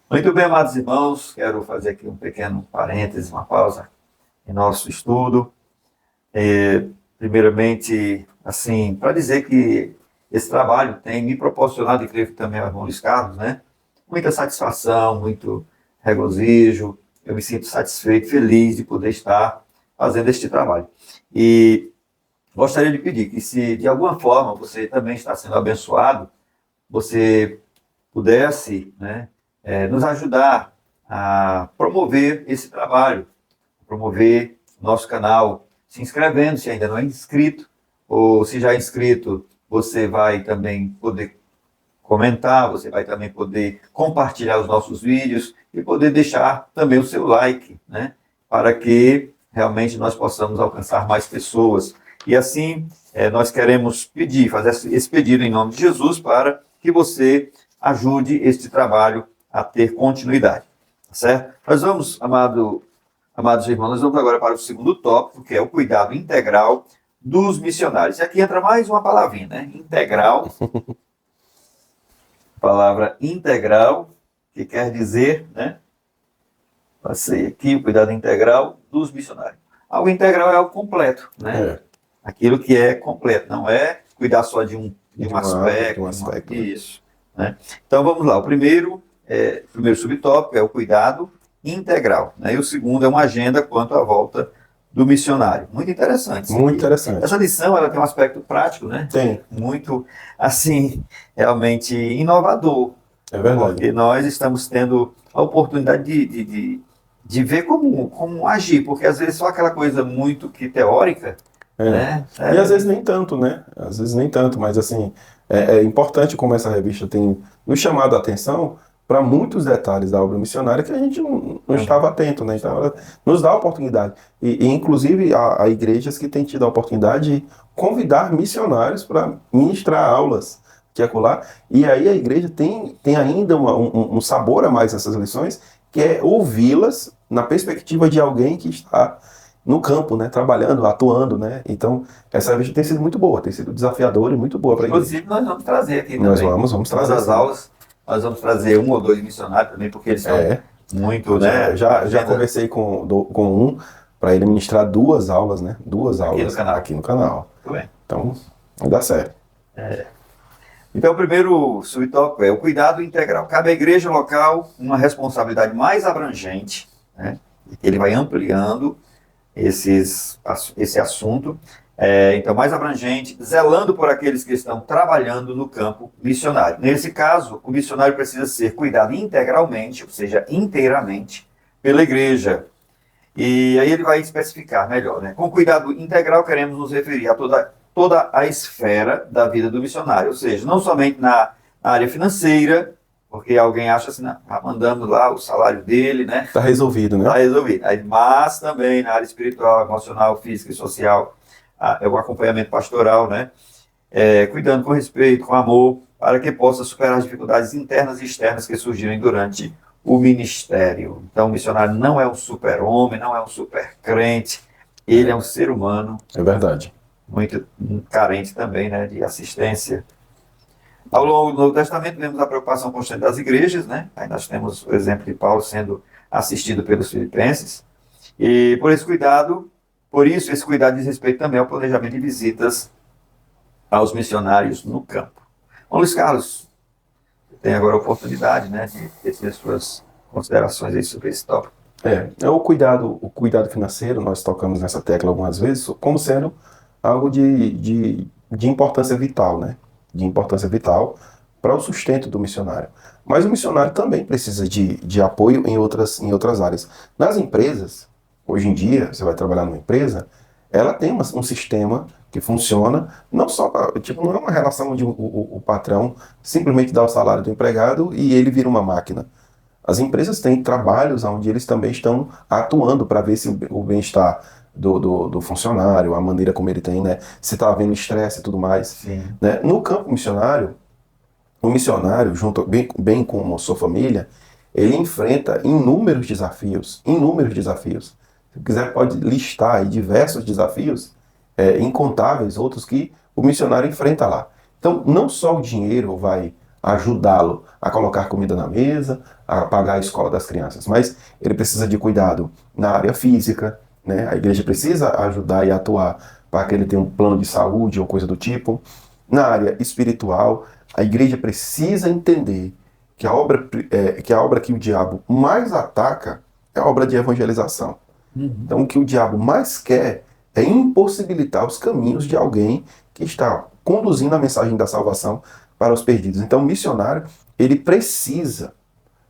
Speaker 1: Muito bem, amados irmãos, quero fazer aqui um pequeno parêntese, uma pausa em nosso estudo. Primeiramente, assim, para dizer que esse trabalho tem me proporcionado, e creio que também o irmão Luiz Carlos, né? muita satisfação, muito regozijo. Eu me sinto satisfeito, feliz de poder estar fazendo este trabalho. E gostaria de pedir que, se de alguma forma você também está sendo abençoado, você pudesse, né, nos ajudar a promover esse trabalho, promover nosso canal, se inscrevendo, se ainda não é inscrito, ou se já é inscrito, você vai também poder comentar, você vai também poder compartilhar os nossos vídeos e poder deixar também o seu like, né, para que realmente nós possamos alcançar mais pessoas. E assim, nós queremos fazer esse pedido em nome de Jesus para que você ajude este trabalho a ter continuidade, tá certo? Nós vamos, amados irmãos, nós vamos agora para o segundo tópico, que é o cuidado integral dos missionários. E aqui entra mais uma palavrinha, né? Integral. Palavra integral, que quer dizer, né? Passei aqui, o cuidado integral dos missionários. Algo integral é algo completo, né? Aquilo que é completo, não é cuidar só de um aspecto. Isso. Né? Então vamos lá. O primeiro subtópico é o cuidado integral, né? E o segundo é uma agenda quanto à volta do missionário. Muito interessante.
Speaker 2: Muito interessante.
Speaker 1: Essa lição ela tem um aspecto prático, né?
Speaker 2: Tem.
Speaker 1: Muito, assim, realmente inovador.
Speaker 2: É verdade.
Speaker 1: Porque nós estamos tendo a oportunidade de ver como agir, porque às vezes só aquela coisa muito que teórica, né?
Speaker 2: E às vezes nem tanto, né? Às vezes nem tanto, mas assim, é importante como essa revista tem nos chamado a atenção para muitos detalhes da obra missionária que a gente não estava atento, né? Então ela nos dá a oportunidade. E inclusive há igrejas que têm tido a oportunidade de convidar missionários para ministrar aulas que acolá. E aí a igreja tem ainda um sabor a mais nessas lições, que é ouvi-las na perspectiva de alguém que está no campo, né, trabalhando, atuando, né? Então, essa revista tem sido muito boa, tem sido desafiadora e muito boa para a igreja.
Speaker 1: Inclusive, nós vamos trazer aqui
Speaker 2: nós
Speaker 1: também.
Speaker 2: Vamos trazer
Speaker 1: as aulas, nós vamos trazer 1 ou 2 missionários também, porque eles são muito, né?
Speaker 2: Já conversei com um para ele ministrar 2 aulas, né? 2 aulas aqui no canal.
Speaker 1: Muito bem.
Speaker 2: Então, vai dar certo.
Speaker 1: Então, o primeiro subtópico é o cuidado integral. Cabe à igreja local uma responsabilidade mais abrangente, né? Ele vai ampliando esse assunto, então mais abrangente, zelando por aqueles que estão trabalhando no campo missionário. Nesse caso, o missionário precisa ser cuidado integralmente, ou seja, inteiramente, pela igreja. E aí ele vai especificar melhor, né? Com cuidado integral queremos nos referir a toda a esfera da vida do missionário, ou seja, não somente na área financeira, porque alguém acha assim, mandando lá o salário dele, né?
Speaker 2: Está resolvido, né?
Speaker 1: Está resolvido. Mas também na área espiritual, emocional, física e social, o acompanhamento pastoral, né? Cuidando com respeito, com amor, para que possa superar as dificuldades internas e externas que surgirem durante o ministério. Então, o missionário não é um super-homem, não é um super-crente, ele é um ser humano.
Speaker 2: É verdade.
Speaker 1: Muito carente também, né, de assistência. Ao longo do Novo Testamento, vemos a preocupação constante das igrejas, né? Aí nós temos o exemplo de Paulo sendo assistido pelos filipenses. E por esse cuidado diz respeito também ao planejamento de visitas aos missionários no campo. Bom, Luiz Carlos, tem agora a oportunidade, né, de ter as suas considerações aí sobre esse tópico.
Speaker 2: O cuidado financeiro, nós tocamos nessa tecla algumas vezes, como sendo algo de importância vital, né? De importância vital para o sustento do missionário. Mas o missionário também precisa de apoio em outras áreas. Nas empresas, hoje em dia, você vai trabalhar numa empresa, ela tem um sistema que funciona, não só, não é uma relação onde o patrão simplesmente dá o salário do empregado e ele vira uma máquina. As empresas têm trabalhos onde eles também estão atuando para ver se o bem-estar do funcionário, a maneira como ele tem, né? Se está havendo estresse e tudo mais. Né? No campo missionário, o missionário, junto bem com a sua família, ele enfrenta inúmeros desafios. Se quiser, pode listar aí diversos desafios, incontáveis outros que o missionário enfrenta lá. Então, não só o dinheiro vai ajudá-lo a colocar comida na mesa, a pagar a escola das crianças, mas ele precisa de cuidado na área física, né? A igreja precisa ajudar e atuar para que ele tenha um plano de saúde ou coisa do tipo. Na área espiritual, a igreja precisa entender que a obra que o diabo mais ataca é a obra de evangelização. Então, o que o diabo mais quer é impossibilitar os caminhos de alguém que está conduzindo a mensagem da salvação para os perdidos. Então, o missionário, ele precisa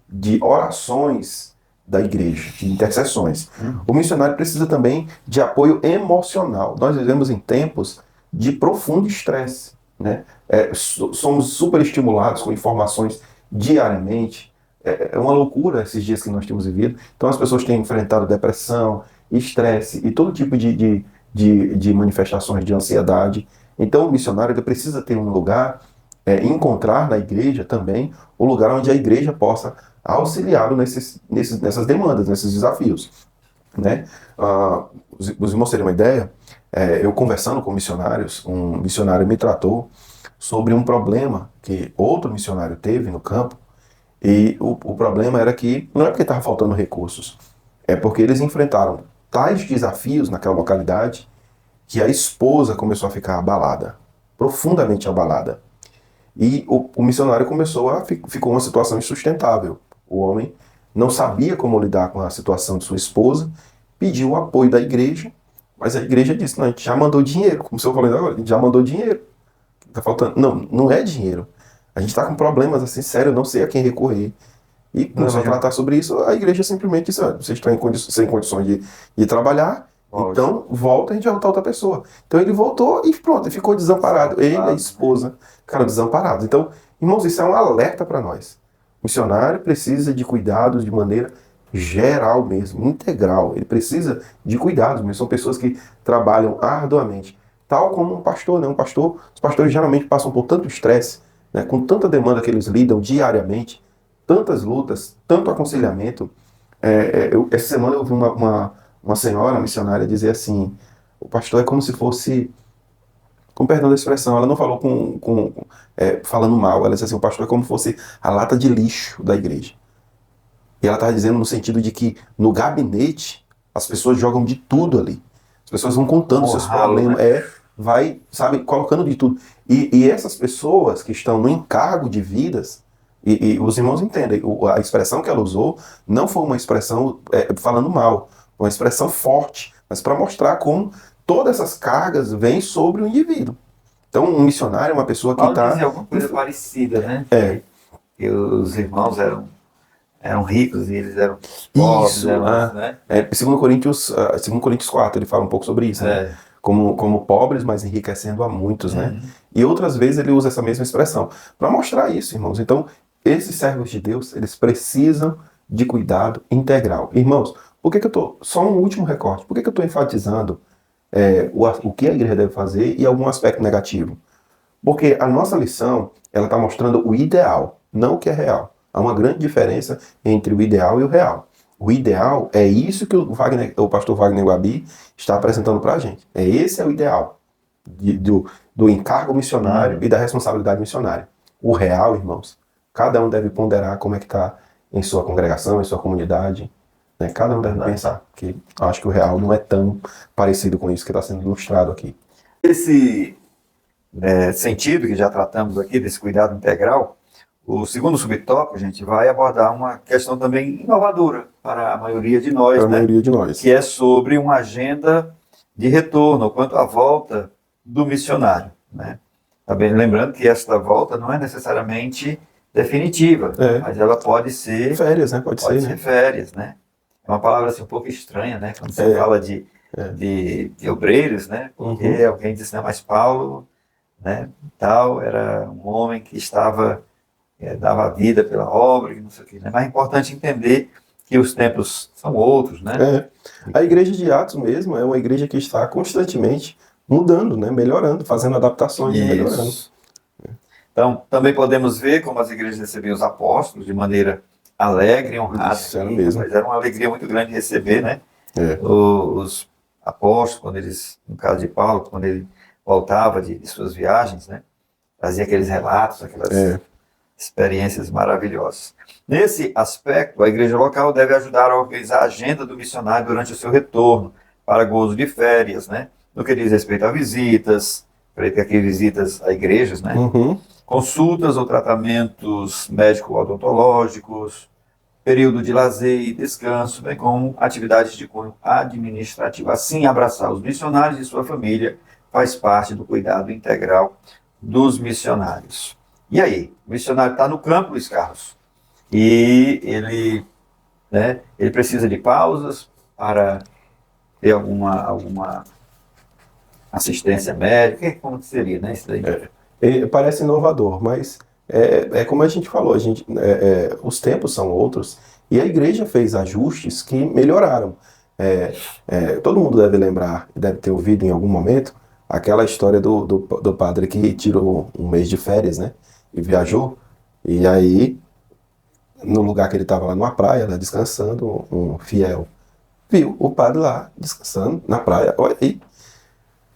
Speaker 2: de orações da igreja, de intercessões. O missionário precisa também de apoio emocional. Nós vivemos em tempos de profundo estresse, né? Somos super estimulados com informações diariamente. É uma loucura esses dias que nós temos vivido. Então as pessoas têm enfrentado depressão, estresse e todo tipo de manifestações de ansiedade. Então o missionário ele precisa ter um lugar, encontrar na igreja também o lugar onde a igreja possa auxiliá-lo nessas demandas, nesses desafios, né? Os irmãos terem uma ideia, eu conversando com missionários, um missionário me tratou sobre um problema que outro missionário teve no campo, e o problema era que, não é porque estava faltando recursos, é porque eles enfrentaram tais desafios naquela localidade que a esposa começou a ficar abalada, profundamente abalada. E o missionário ficou uma situação insustentável. O homem não sabia como lidar com a situação de sua esposa, pediu o apoio da igreja, mas a igreja disse, não, a gente já mandou dinheiro, como o senhor falou agora, a gente já mandou dinheiro. Tá faltando. Não, não é dinheiro. A gente está com problemas assim, sério, eu não sei a quem recorrer. E começou a tratar sobre isso, a igreja simplesmente disse, vocês estão sem condições de trabalhar, então volta e a gente vai botar outra pessoa. Então ele voltou e pronto, ele ficou desamparado. Ele e a esposa ficaram desamparados. Então, irmãos, isso é um alerta para nós. O missionário precisa de cuidados de maneira geral mesmo, integral. Ele precisa de cuidados mesmo. São pessoas que trabalham arduamente. Tal como um pastor, né? Os pastores geralmente passam por tanto estresse, né? Com tanta demanda que eles lidam diariamente, tantas lutas, tanto aconselhamento. Essa semana eu vi uma senhora missionária dizer assim, o pastor é como se fosse, com perdão da expressão, ela não falou falando mal, ela disse assim, o pastor é como se fosse a lata de lixo da igreja. E ela estava dizendo no sentido de que no gabinete as pessoas jogam de tudo ali. As pessoas vão contando seus problemas, né? Vai, sabe, colocando de tudo. E essas pessoas que estão no encargo de vidas, e os irmãos entendem, a expressão que ela usou não foi uma expressão falando mal, foi uma expressão forte, mas para mostrar como todas essas cargas vêm sobre o indivíduo. Então, um missionário é uma pessoa que está...
Speaker 1: dizia alguma coisa parecida, né? Que os irmãos eram ricos e eles eram pobres.
Speaker 2: Isso,
Speaker 1: né?
Speaker 2: 2 Coríntios 4, ele fala um pouco sobre isso, né? Como pobres, mas enriquecendo a muitos, né? E outras vezes ele usa essa mesma expressão para mostrar isso, irmãos. Então, esses servos de Deus, eles precisam de cuidado integral. Irmãos, por que eu estou... Só um último recorte. Por que eu estou enfatizando o que a igreja deve fazer e algum aspecto negativo? Porque a nossa lição, ela está mostrando o ideal, não o que é real. Há uma grande diferença entre o ideal e o real. O ideal é isso que o pastor Wagner Guabi está apresentando para a gente. Esse é o ideal do encargo missionário e da responsabilidade missionária. O real, irmãos, cada um deve ponderar como é que está em sua congregação, em sua comunidade. Né? Cada um deve pensar, porque acho que o real não é tão parecido com isso que está sendo ilustrado aqui.
Speaker 1: Esse sentido que já tratamos aqui, desse cuidado integral, o segundo subtópico, a gente vai abordar uma questão também inovadora para a maioria de nós,
Speaker 2: para a maioria de nós,
Speaker 1: que é sobre uma agenda de retorno, quanto à volta do missionário, né? Também lembrando que esta volta não é necessariamente definitiva, mas ela pode ser
Speaker 2: férias, né? Pode ser,
Speaker 1: né? Férias, né? É uma palavra assim um pouco estranha, né? Quando você fala de obreiros, né? Porque alguém diz, não, mas Paulo, né? Tal, era um homem que estava dava vida pela obra, não sei o quê, né? Mas é importante entender que os tempos são outros, né?
Speaker 2: A igreja de Atos mesmo é uma igreja que está constantemente mudando, né? Melhorando, fazendo adaptações, melhorando.
Speaker 1: Então, também podemos ver como as igrejas recebiam os apóstolos de maneira alegre e honrada.
Speaker 2: Isso, era mesmo.
Speaker 1: Mas era uma alegria muito grande receber, né? Os apóstolos, quando eles, no caso de Paulo, quando ele voltava de suas viagens, né? Trazia aqueles relatos, aquelas experiências maravilhosas. Nesse aspecto, a igreja local deve ajudar a organizar a agenda do missionário durante o seu retorno, para gozo de férias, né? No que diz respeito a visitas, para que visitas a igrejas, né? consultas ou tratamentos médico-odontológicos, período de lazer e descanso, bem como atividades de cunho administrativo. Assim, abraçar os missionários e sua família faz parte do cuidado integral dos missionários. E aí, o missionário está no campo, Luiz Carlos, e ele precisa de pausas para ter alguma assistência médica. Como que seria, né, isso daí?
Speaker 2: Parece inovador, mas como a gente falou, os tempos são outros e a igreja fez ajustes que melhoraram. Todo mundo deve lembrar, deve ter ouvido em algum momento, aquela história do padre que tirou um mês de férias, né? E viajou. E aí, no lugar que ele estava lá numa praia, lá descansando, um fiel viu o padre lá descansando na praia. Olha aí.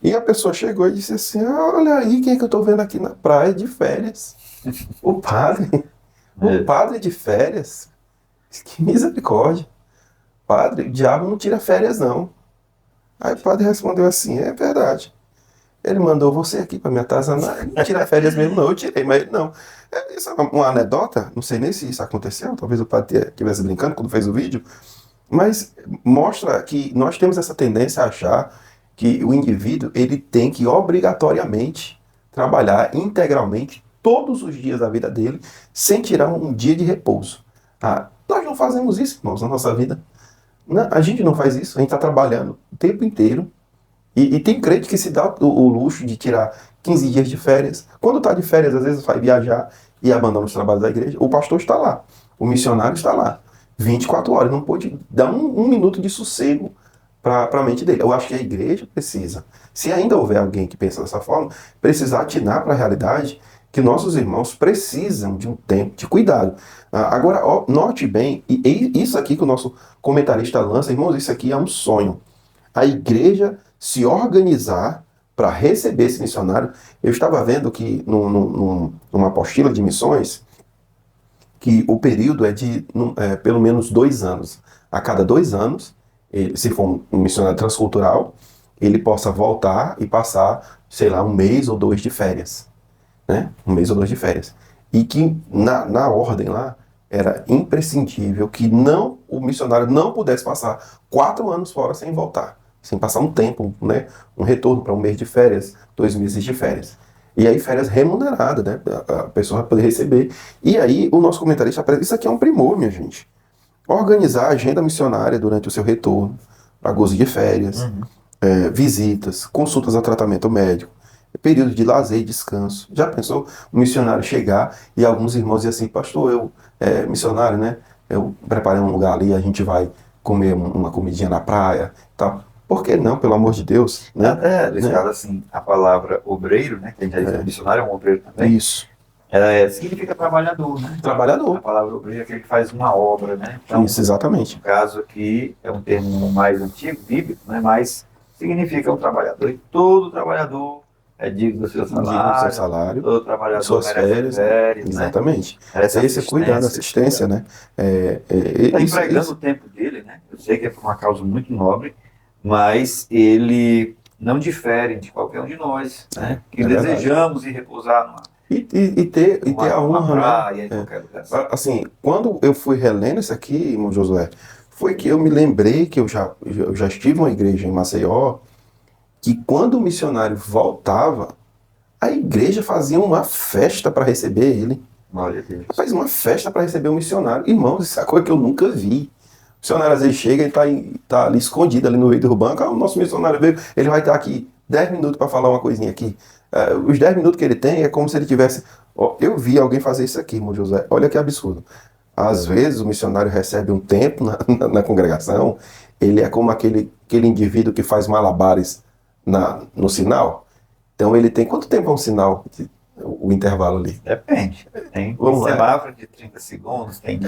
Speaker 2: E a pessoa chegou e disse assim: olha aí quem é que eu estou vendo aqui na praia de férias. O padre. O padre de férias. Que misericórdia. Padre, o diabo não tira férias não. Aí o padre respondeu assim: é verdade. Ele mandou você aqui para me atazanar. Não tira férias mesmo não. Eu tirei, mas ele não. Isso é uma anedota. Não sei nem se isso aconteceu. Talvez o padre estivesse brincando quando fez o vídeo. Mas mostra que nós temos essa tendência a achar que o indivíduo ele tem que obrigatoriamente trabalhar integralmente todos os dias da vida dele, sem tirar um dia de repouso. Nós não fazemos isso, irmãos, na nossa vida. Não, a gente não faz isso, a gente está trabalhando o tempo inteiro. E tem crente que se dá o luxo de tirar 15 dias de férias. Quando está de férias, às vezes vai viajar e abandona os trabalhos da igreja. O pastor está lá, o missionário está lá, 24 horas, não pode dar um minuto de sossego para a mente dele. Eu acho que a igreja precisa, se ainda houver alguém que pensa dessa forma, precisa atinar para a realidade que nossos irmãos precisam de um tempo de cuidado. Agora, note bem, e isso aqui que o nosso comentarista lança, irmãos, isso aqui é um sonho. A igreja se organizar para receber esse missionário. Eu estava vendo que numa apostila de missões, que o período é de pelo menos 2 anos. A cada 2 anos, se for um missionário transcultural, ele possa voltar e passar, sei lá, 1 mês ou 2 de férias. Né? 1 mês ou 2 de férias. E que na ordem lá, era imprescindível que o missionário não pudesse passar 4 anos fora sem voltar. Sem passar um tempo, né? Um retorno para 1 mês de férias, 2 meses de férias. E aí férias remuneradas, né? A pessoa vai poder receber. E aí o nosso comentarista apresenta, isso aqui é um primor, minha gente. Organizar a agenda missionária durante o seu retorno, para gozo de férias, visitas, consultas a tratamento médico, período de lazer e descanso. Já pensou um missionário chegar e alguns irmãos dizem assim: pastor, missionário, né? Eu preparei um lugar ali, a gente vai comer uma comidinha na praia e tal. Por que não, pelo amor de Deus? Né?
Speaker 1: Assim, a palavra obreiro, né? Que a gente diz, missionário é um obreiro também.
Speaker 2: Isso.
Speaker 1: Significa trabalhador, né?
Speaker 2: Trabalhador.
Speaker 1: A palavra obreiro é aquele que faz uma obra, né? Então,
Speaker 2: isso, exatamente.
Speaker 1: No caso aqui, é um termo mais antigo, bíblico, né? Mas significa um trabalhador. E todo trabalhador é digno do seu salário. Todo trabalhador
Speaker 2: suas férias. Exatamente.
Speaker 1: Né?
Speaker 2: Esse cuidado, assistência, né?
Speaker 1: Está empregando o tempo dele, né? Eu sei que é por uma causa muito nobre, mas ele não difere de qualquer um de nós, né? Que desejamos ir repousar
Speaker 2: ter a honra,
Speaker 1: praia, em qualquer lugar.
Speaker 2: Assim, quando eu fui relendo isso aqui, irmão Josué, foi que eu me lembrei que eu já estive em uma igreja em Maceió, que quando o missionário voltava, a igreja fazia uma festa para receber ele.
Speaker 1: Glória a Deus.
Speaker 2: Faz uma festa para receber o missionário. Irmãos, isso é coisa que eu nunca vi. O missionário às vezes chega e tá ali escondido ali no meio do banco. O nosso missionário veio, ele vai estar aqui 10 minutos para falar uma coisinha aqui. Os 10 minutos que ele tem é como se ele tivesse... eu vi alguém fazer isso aqui, irmão José. Olha que absurdo. Às vezes o missionário recebe um tempo na congregação, ele é como aquele indivíduo que faz malabares no sinal. Então ele tem... Quanto tempo é um sinal, o intervalo ali?
Speaker 1: Depende. Tem um semáforo de 30 segundos, tem...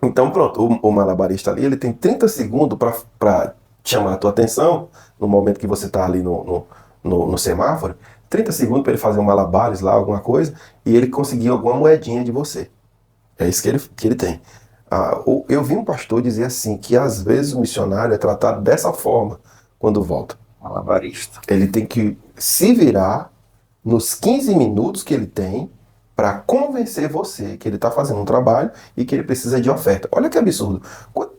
Speaker 2: Então pronto, o malabarista ali, ele tem 30 segundos para chamar a tua atenção, no momento que você está ali no semáforo, 30 segundos para ele fazer um malabares lá, alguma coisa, e ele conseguir alguma moedinha de você. É isso que ele tem. Eu vi um pastor dizer assim, que às vezes o missionário é tratado dessa forma quando volta.
Speaker 1: Malabarista.
Speaker 2: Ele tem que se virar nos 15 minutos que ele tem para convencer você que ele está fazendo um trabalho e que ele precisa de oferta. Olha que absurdo.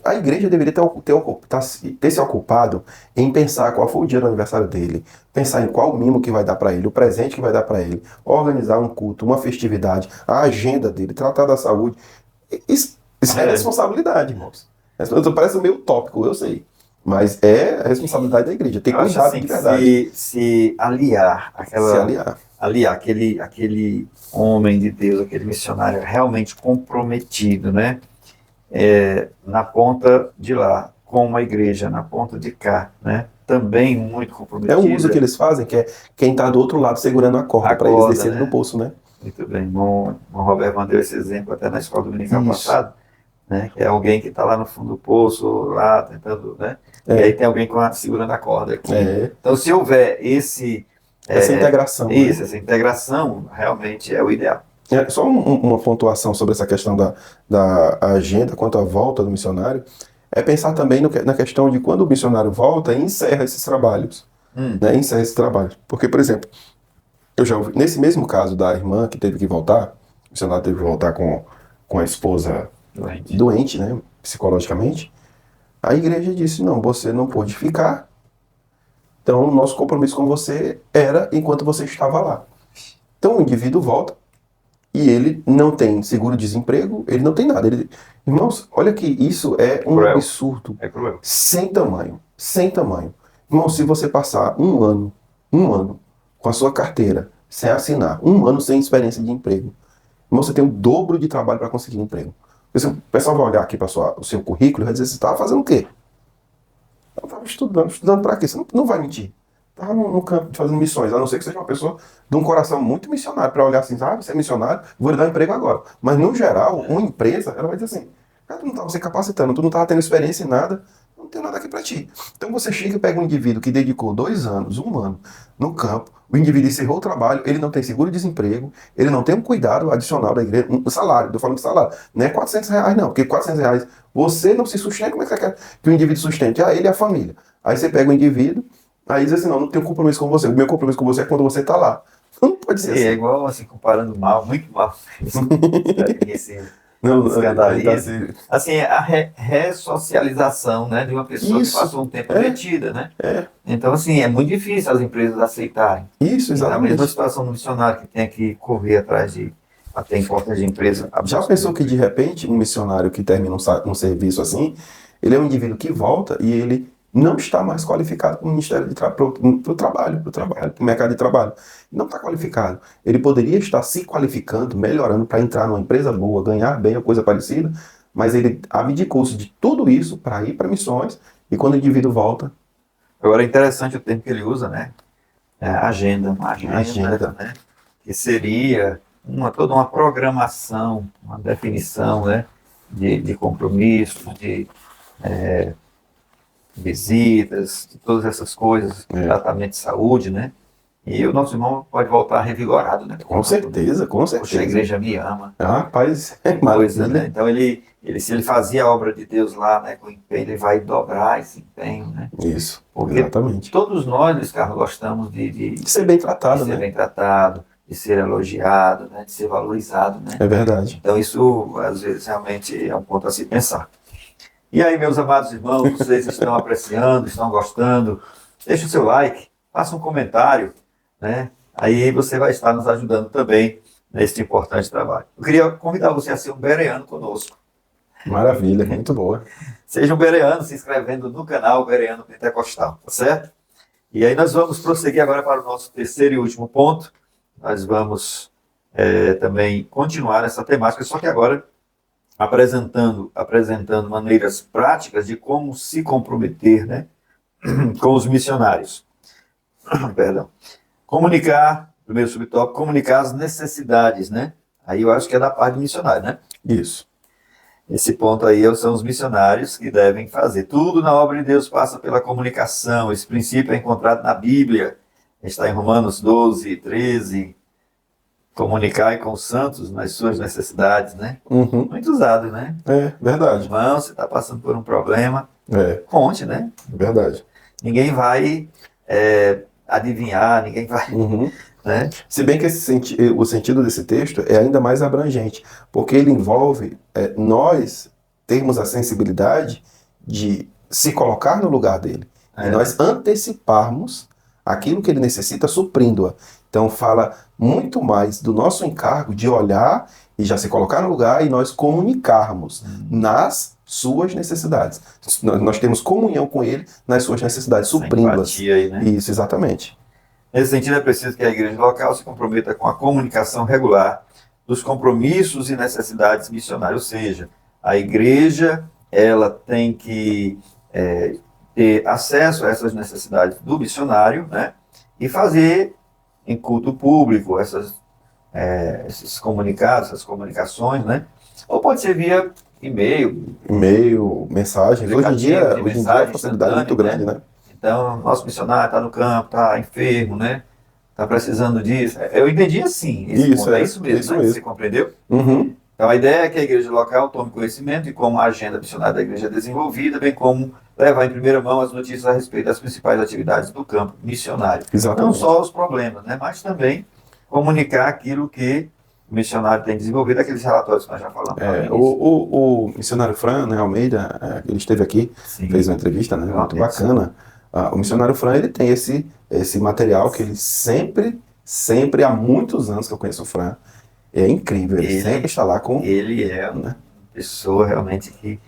Speaker 2: A igreja deveria ter se ocupado em pensar qual foi o dia do aniversário dele, pensar em qual mimo que vai dar para ele, o presente que vai dar para ele, organizar um culto, uma festividade, a agenda dele, tratar da saúde. Isso é responsabilidade, irmãos. Parece meio utópico, eu sei. Mas é a responsabilidade da igreja. Ter cuidado
Speaker 1: assim,
Speaker 2: de verdade.
Speaker 1: se aliar,
Speaker 2: Se aliar.
Speaker 1: aliar aquele homem de Deus, aquele missionário realmente comprometido, né? Na ponta de lá, com uma igreja na ponta de cá, né? Também muito comprometida.
Speaker 2: É um uso que eles fazem, que é quem está do outro lado segurando a corda para eles descerem no poço, né?
Speaker 1: Muito bem. O Roberto mandou esse exemplo até na escola dominical passado, né? Que é alguém que está lá no fundo do poço, lá tentando, né? E aí tem alguém segurando a corda aqui. Então, se houver
Speaker 2: essa integração.
Speaker 1: Essa integração realmente é o ideal.
Speaker 2: Só uma pontuação sobre essa questão da agenda quanto à volta do missionário, é pensar também na questão de quando o missionário volta e encerra esses trabalhos. Né? Encerra esses trabalhos. Porque, por exemplo, eu já ouvi, nesse mesmo caso da irmã que teve que voltar, o missionário teve que voltar com a esposa doente, né, psicologicamente, a igreja disse, não, você não pôde ficar, então o nosso compromisso com você era enquanto você estava lá. Então o indivíduo volta e ele não tem seguro-desemprego, ele não tem nada. Irmãos, olha que isso é um absurdo.
Speaker 1: É cruel.
Speaker 2: Sem tamanho, sem tamanho. Irmão, se você passar um ano com a sua carteira, sem assinar, um ano sem experiência de emprego, irmão, você tem o dobro de trabalho para conseguir um emprego. O pessoal vai olhar aqui para o seu currículo e vai dizer, você estava fazendo o quê? Eu estava estudando para quê? Você não vai mentir. Estava no campo fazendo missões, a não ser que seja uma pessoa de um coração muito missionário, para olhar assim, você é missionário, vou lhe dar um emprego agora. Mas, no geral, uma empresa, ela vai dizer assim, cara, tu não estava se capacitando, tu não estava tendo experiência em nada, não tem nada aqui para ti. Então você chega e pega um indivíduo que dedicou 2 anos, 1 ano, no campo, o indivíduo encerrou o trabalho, ele não tem seguro-desemprego, ele não tem um cuidado adicional da igreja, um salário, estou falando de salário, não é R$400 não, porque R$400 você não se sustenta, como é que você quer que o indivíduo sustente? Ele e a família. Aí você pega o indivíduo, aí diz assim, não tenho compromisso com você, o meu compromisso com você é quando você está lá. Não pode ser assim.
Speaker 1: É igual assim, comparando mal, muito mal.
Speaker 2: Não,
Speaker 1: escandaliza. Assim, a ressocialização, né, de uma pessoa que passou um tempo detida, né? Então, assim, é muito difícil as empresas aceitarem.
Speaker 2: Isso, exatamente.
Speaker 1: Na mesma situação do missionário que tem que correr atrás de até em portas de empresa.
Speaker 2: Já pensou que, de repente, um missionário que termina um serviço assim, ele é um indivíduo que volta e ele não está mais qualificado para o Ministério para o trabalho, para o mercado de trabalho. Não está qualificado. Ele poderia estar se qualificando, melhorando para entrar numa empresa boa, ganhar bem ou coisa parecida, mas ele abdicou-se de tudo isso para ir para missões e quando o indivíduo volta...
Speaker 1: Agora é interessante o termo que ele usa, né? Agenda, né? Que seria toda uma programação, uma definição, né? de compromissos, de visitas, de todas essas coisas, tratamento de saúde, né? E o nosso irmão pode voltar revigorado, né?
Speaker 2: Com certeza, com certeza.
Speaker 1: Poxa, a igreja me ama.
Speaker 2: Rapaz, é
Speaker 1: coisa, né? Então se ele fazia a obra de Deus lá, né, com empenho, ele vai dobrar esse empenho, né?
Speaker 2: Isso,
Speaker 1: porque
Speaker 2: exatamente.
Speaker 1: Todos nós, Luiz Carlos, gostamos de
Speaker 2: ser bem tratado,
Speaker 1: de ser bem tratado, de ser elogiado, né? De ser valorizado, né?
Speaker 2: É verdade.
Speaker 1: Então isso, às vezes, realmente é um ponto a se pensar. E aí, meus amados irmãos, vocês estão apreciando, estão gostando, deixe o seu like, faça um comentário, né? Aí você vai estar nos ajudando também neste importante trabalho. Eu queria convidar você a ser um bereano conosco.
Speaker 2: Maravilha, muito boa.
Speaker 1: Seja um bereano se inscrevendo no canal Bereano Pentecostal, tá certo? E aí nós vamos prosseguir agora para o nosso terceiro e último ponto. Nós vamos também continuar nessa temática, só que agora apresentando maneiras práticas de como se comprometer, né, com os missionários. Perdão. Primeiro subtópico, comunicar as necessidades, né? Aí eu acho que é da parte do missionário, né?
Speaker 2: Isso.
Speaker 1: Esse ponto aí são os missionários que devem fazer. Tudo na obra de Deus passa pela comunicação. Esse princípio é encontrado na Bíblia. Está em Romanos 12, 13. Comunicar com os santos nas suas necessidades, né?
Speaker 2: Uhum.
Speaker 1: Muito usado, né?
Speaker 2: É, verdade.
Speaker 1: Irmão, você está passando por um problema, conte, né?
Speaker 2: Verdade.
Speaker 1: Ninguém vai adivinhar, ninguém vai né?
Speaker 2: Se bem que o sentido desse texto é ainda mais abrangente, porque ele envolve nós termos a sensibilidade de se colocar no lugar dele e nós anteciparmos aquilo que ele necessita, suprindo-a. Então fala muito mais do nosso encargo de olhar e já se colocar no lugar e nós comunicarmos nas suas necessidades. Nós temos comunhão com ele nas suas necessidades, suprindo-as.
Speaker 1: Aí, né?
Speaker 2: Isso, exatamente.
Speaker 1: Nesse sentido, é preciso que a igreja local se comprometa com a comunicação regular dos compromissos e necessidades missionárias. Ou seja, a igreja ela tem que ter acesso a essas necessidades do missionário, né? E fazer em culto público esses comunicados, essas comunicações, né? Ou pode ser via e-mail,
Speaker 2: mensagens. Hoje em dia a facilidade é muito grande, né?
Speaker 1: Então, nosso missionário está no campo, está enfermo, né? Está precisando disso. Eu entendi assim. É isso mesmo,
Speaker 2: isso
Speaker 1: né?
Speaker 2: mesmo.
Speaker 1: Você compreendeu?
Speaker 2: Uhum.
Speaker 1: Então, a ideia é que a igreja local tome conhecimento de como a agenda missionária da igreja é desenvolvida, bem como levar em primeira mão as notícias a respeito das principais atividades do campo missionário.
Speaker 2: Exatamente.
Speaker 1: Não só os problemas, né? Mas também comunicar aquilo que o missionário tem desenvolvido, aqueles relatórios que nós já falamos.
Speaker 2: O missionário Fran, né, Almeida, ele esteve aqui,
Speaker 1: Sim.
Speaker 2: Fez uma entrevista, né, muito bacana. O missionário Fran, ele tem esse material que ele sempre, há muitos anos que eu conheço o Fran, é incrível, ele sempre está lá com...
Speaker 1: Ele é uma pessoa realmente que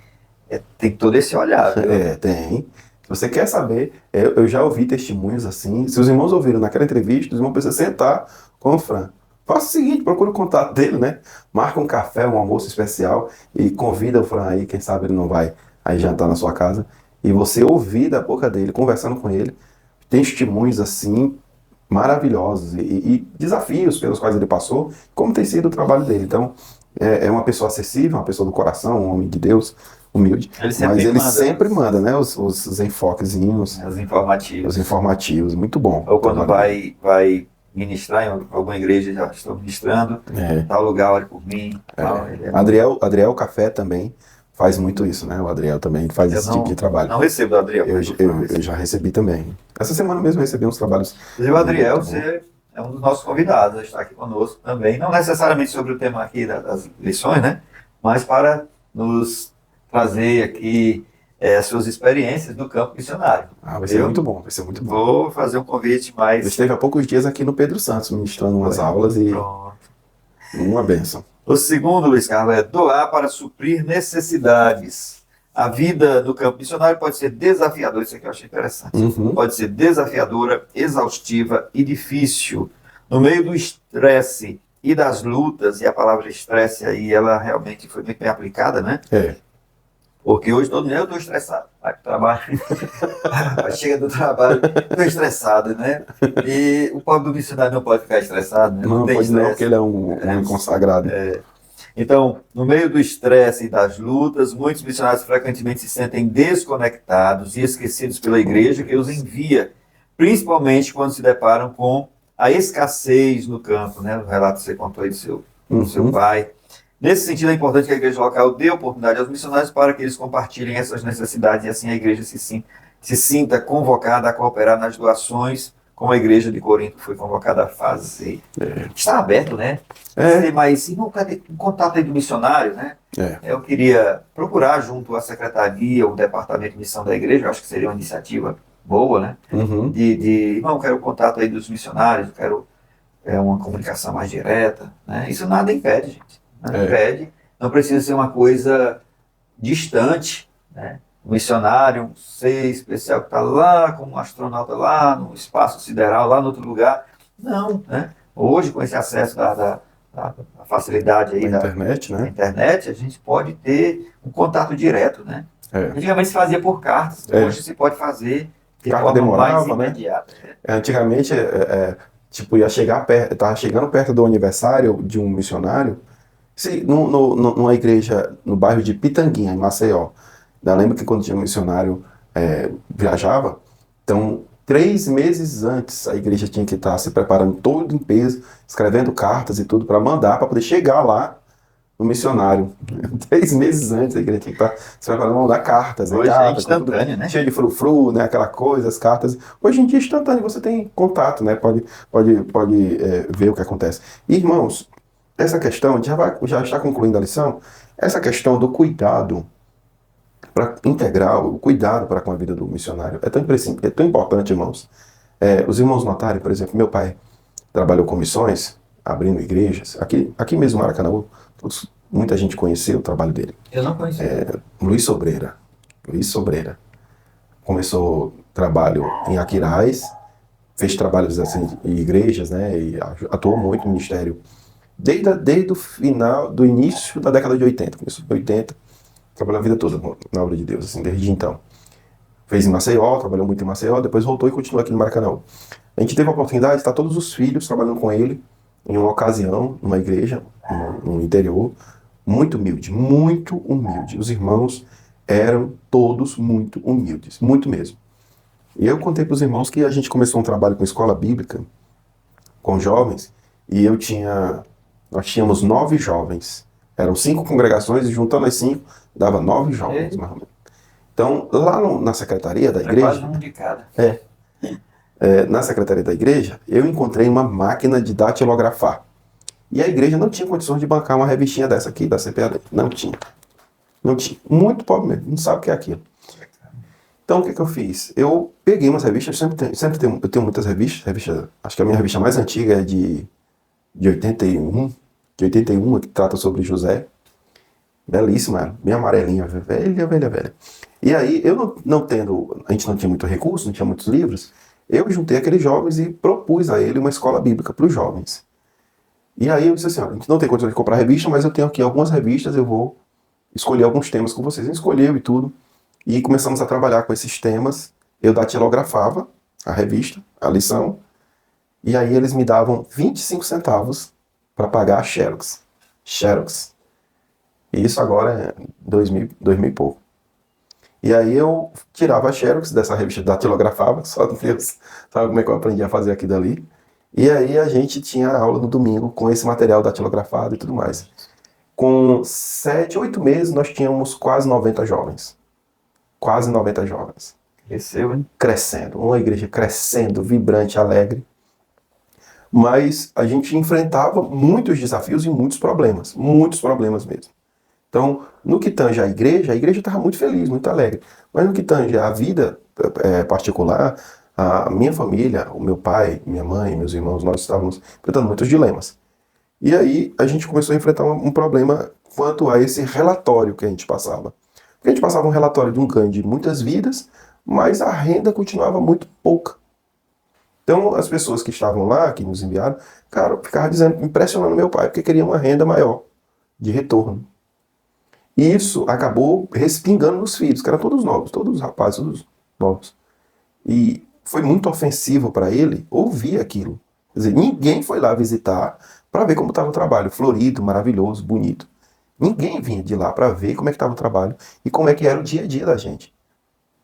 Speaker 1: tem todo esse olhar. Viu?
Speaker 2: Tem. Se você quer saber, eu já ouvi testemunhos assim, se os irmãos ouviram naquela entrevista, os irmãos precisam sentar com o Fran. Faça o seguinte, procura o contato dele, né? Marca um café, um almoço especial e convida o Fran aí, quem sabe ele não vai aí jantar na sua casa. E você ouvir da boca dele, conversando com ele, testemunhos assim, maravilhosos e desafios pelos quais ele passou, como tem sido o trabalho dele. Então, é uma pessoa acessível, uma pessoa do coração, um homem de Deus, humilde. Mas ele sempre manda, né? Os enfoquezinhos. Os informativos, muito bom.
Speaker 1: Ou quando vai ministrar em alguma igreja, já estou ministrando, tal lugar, olhe por mim. Tal,
Speaker 2: Adriel Café também faz muito isso, né? O Adriel também faz esse tipo de trabalho.
Speaker 1: Não recebo do Adriel.
Speaker 2: Eu já recebi também. Essa semana mesmo eu recebi uns trabalhos.
Speaker 1: O Adriel, você é um dos nossos convidados a estar aqui conosco também, não necessariamente sobre o tema aqui das lições, né? Mas para nos trazer aqui as suas experiências do campo missionário.
Speaker 2: Vai ser muito bom, vai ser muito bom.
Speaker 1: Vou fazer um convite mais...
Speaker 2: Ele esteve há poucos dias aqui no Pedro Santos, ministrando umas aulas e...
Speaker 1: Pronto.
Speaker 2: Uma bênção.
Speaker 1: O segundo, Luiz Carlos, é doar para suprir necessidades. A vida no campo missionário pode ser desafiadora, isso aqui eu achei interessante. Pode ser desafiadora, exaustiva e difícil. No meio do estresse e das lutas, e a palavra estresse aí, ela realmente foi muito bem aplicada, né? Porque hoje todo mundo, eu estou estressado, vai para o trabalho, chega do trabalho, estou estressado, né? E o pobre do missionário não pode ficar estressado, né?
Speaker 2: Não pode não, porque ele é um consagrado.
Speaker 1: Então, no meio do estresse e das lutas, muitos missionários frequentemente se sentem desconectados e esquecidos pela igreja que os envia, principalmente quando se deparam com a escassez no campo, né? O relato que você contou aí do seu pai. Nesse sentido, é importante que a igreja local dê oportunidade aos missionários para que eles compartilhem essas necessidades e assim a igreja se sinta convocada a cooperar nas doações, como a igreja de Corinto foi convocada a fazer. Está aberto, né? Mas e no contato aí do missionário, né? Eu queria procurar junto à secretaria, o departamento de missão da igreja, eu acho que seria uma iniciativa boa, né? Irmão, quero o contato aí dos missionários, quero uma comunicação mais direta, né? Isso nada impede, gente. Impede, não precisa ser uma coisa distante, né? O missionário, um ser especial que está lá, como um astronauta lá no espaço sideral, lá no outro lugar. Não, né? Hoje, com esse acesso da facilidade aí
Speaker 2: da
Speaker 1: internet, a gente pode ter um contato direto, né? Antigamente se fazia por cartas, hoje se pode fazer de
Speaker 2: carta
Speaker 1: forma
Speaker 2: demorava,
Speaker 1: mais imediata.
Speaker 2: Antigamente, ia chegar perto, estava chegando perto do aniversário de um missionário. Numa igreja no bairro de Pitanguinha, em Maceió, eu lembro que quando tinha um missionário viajava, então 3 meses antes a igreja tinha que estar se preparando todo em peso, escrevendo cartas e tudo para mandar, para poder chegar lá um missionário. 3 meses antes, a igreja tinha que estar se preparando, mandar cartas, né?
Speaker 1: Hoje é
Speaker 2: Cartas,
Speaker 1: instantâneo, né?
Speaker 2: cheio de frufru, né? Aquela coisa, as cartas. Hoje em dia é instantâneo, você tem contato, né? Pode ver o que acontece. E, irmãos, essa questão, a gente já está concluindo a lição, essa questão do cuidado para integrar, o cuidado para com a vida do missionário é tão importante, irmãos. Os irmãos notarem, por exemplo, meu pai trabalhou com missões, abrindo igrejas, aqui mesmo no Maracanã, muita gente conheceu o trabalho dele.
Speaker 1: Eu não conheci.
Speaker 2: Luiz Sobreira. Começou trabalho em Aquiraz, fez trabalhos assim em igrejas, né, e atuou muito no ministério. Desde o final, do início da década de 80, começou em 80, trabalhou a vida toda na obra de Deus, assim, desde então. Fez em Maceió, trabalhou muito em Maceió, depois voltou e continuou aqui no Maracanã. A gente teve a oportunidade de estar todos os filhos trabalhando com ele em uma ocasião, numa igreja, no interior, muito humilde, muito humilde. Os irmãos eram todos muito humildes, muito mesmo. E eu contei para os irmãos que a gente começou um trabalho com escola bíblica, com jovens, e nós tínhamos 9 jovens. Eram 5 congregações e juntando as 5, dava 9 jovens, mais ou menos. Então, lá na secretaria da igreja...
Speaker 1: quase um de cada.
Speaker 2: Na secretaria da igreja, eu encontrei uma máquina de datilografar. E a igreja não tinha condições de bancar uma revistinha dessa aqui, da CPAD. Não tinha. Não tinha. Muito pobre mesmo. Não sabe o que é aquilo. Então, o que eu fiz? Eu peguei umas revistas, eu tenho muitas revistas. Acho que a minha revista mais antiga é de 81, que trata sobre José. Belíssima, bem amarelinha, velha. E aí, a gente não tinha muito recurso, não tinha muitos livros, eu juntei aqueles jovens e propus a ele uma escola bíblica para os jovens. E aí eu disse assim, a gente não tem condição de comprar revista, mas eu tenho aqui algumas revistas, eu vou escolher alguns temas com vocês. A gente escolheu e tudo, e começamos a trabalhar com esses temas. Eu datilografava a revista, a lição, e aí eles me davam 25 centavos para pagar a Xerox. E isso agora é 2000 e pouco. E aí eu tirava a Xerox dessa revista, datilografava, só Deus sabe como é que eu aprendi a fazer aqui dali. E aí a gente tinha aula no domingo com esse material datilografado e tudo mais. Com 7, 8 meses nós tínhamos quase 90 jovens. Quase 90 jovens.
Speaker 1: Cresceu, hein?
Speaker 2: Crescendo, uma igreja crescendo, vibrante, alegre. Mas a gente enfrentava muitos desafios e muitos problemas mesmo. Então, no que tange a igreja estava muito feliz, muito alegre. Mas no que tange a vida particular, a minha família, o meu pai, minha mãe, meus irmãos, nós estávamos enfrentando muitos dilemas. E aí a gente começou a enfrentar um problema quanto a esse relatório que a gente passava. Porque a gente passava um relatório de um ganho de muitas vidas, mas a renda continuava muito pouca. Então, as pessoas que estavam lá, que nos enviaram, cara, ficavam dizendo, impressionando meu pai, porque queria uma renda maior de retorno. E isso acabou respingando nos filhos, que eram todos novos, todos rapazes, todos novos. E foi muito ofensivo para ele ouvir aquilo. Quer dizer, ninguém foi lá visitar para ver como estava o trabalho, florido, maravilhoso, bonito. Ninguém vinha de lá para ver como é que estava o trabalho e como é que era o dia a dia da gente.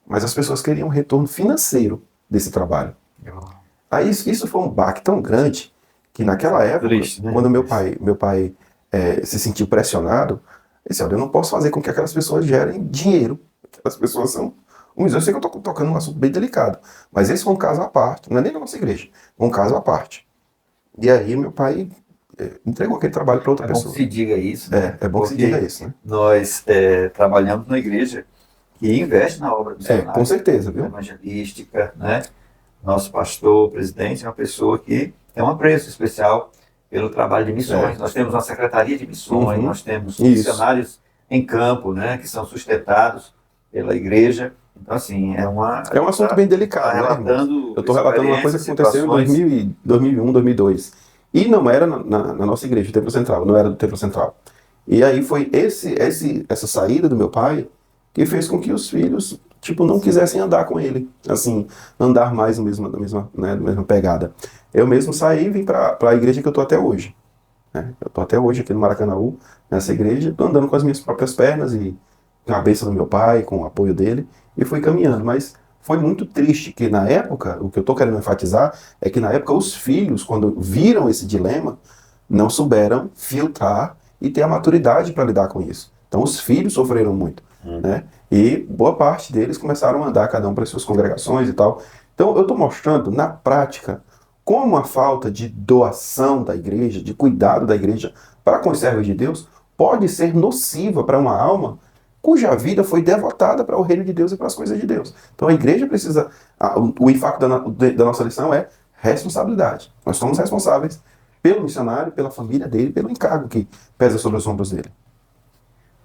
Speaker 2: Mas as pessoas queriam um retorno financeiro desse trabalho. Aí isso foi um baque tão grande que naquela época, triste, né? Quando meu pai se sentiu pressionado, ele disse, olha, eu não posso fazer com que aquelas pessoas gerem dinheiro. Aquelas pessoas são... Eu sei que eu estou tocando um assunto bem delicado, mas esse foi um caso à parte, não é nem na nossa igreja, foi um caso à parte. E aí meu pai entregou aquele trabalho para outra pessoa. É bom
Speaker 1: que se diga isso, né?
Speaker 2: É bom que se diga isso, né?
Speaker 1: Nós trabalhamos na igreja que investe na obra missionária.
Speaker 2: Com certeza, viu?
Speaker 1: Evangelística, né? Nosso pastor, presidente, é uma pessoa que tem um apreço especial pelo trabalho de missões. Nós temos uma secretaria de missões, nós temos missionários em campo, né? Que são sustentados pela igreja. Então, assim, é um assunto bem delicado, né, eu estou relatando uma coisa que aconteceu em 2001, 2002. E não era na nossa igreja, o Templo Central, não era do Templo Central. E aí foi essa saída do meu pai que fez com que os filhos, não quisessem andar com ele. Assim, andar mais na mesma pegada. Eu mesmo saí e vim para a igreja que eu estou até hoje. Né? Eu estou até hoje aqui no Maracanã, nessa igreja, estou andando com as minhas próprias pernas e com a bênção do meu pai, com o apoio dele, e fui caminhando. Mas foi muito triste que na época, o que eu estou querendo enfatizar, é que na época os filhos, quando viram esse dilema, não souberam filtrar
Speaker 2: e ter a maturidade para lidar com isso. Então os filhos sofreram muito, né? E boa parte deles começaram a andar cada um para as suas congregações e tal. Então eu estou mostrando na prática como a falta de doação da igreja, de cuidado da igreja para com os servos de Deus, pode ser nociva para uma alma cuja vida foi devotada para o reino de Deus e para as coisas de Deus. Então a igreja precisa, o enfoque da nossa lição é responsabilidade. Nós somos responsáveis pelo missionário, pela família dele, pelo encargo que pesa sobre os ombros dele.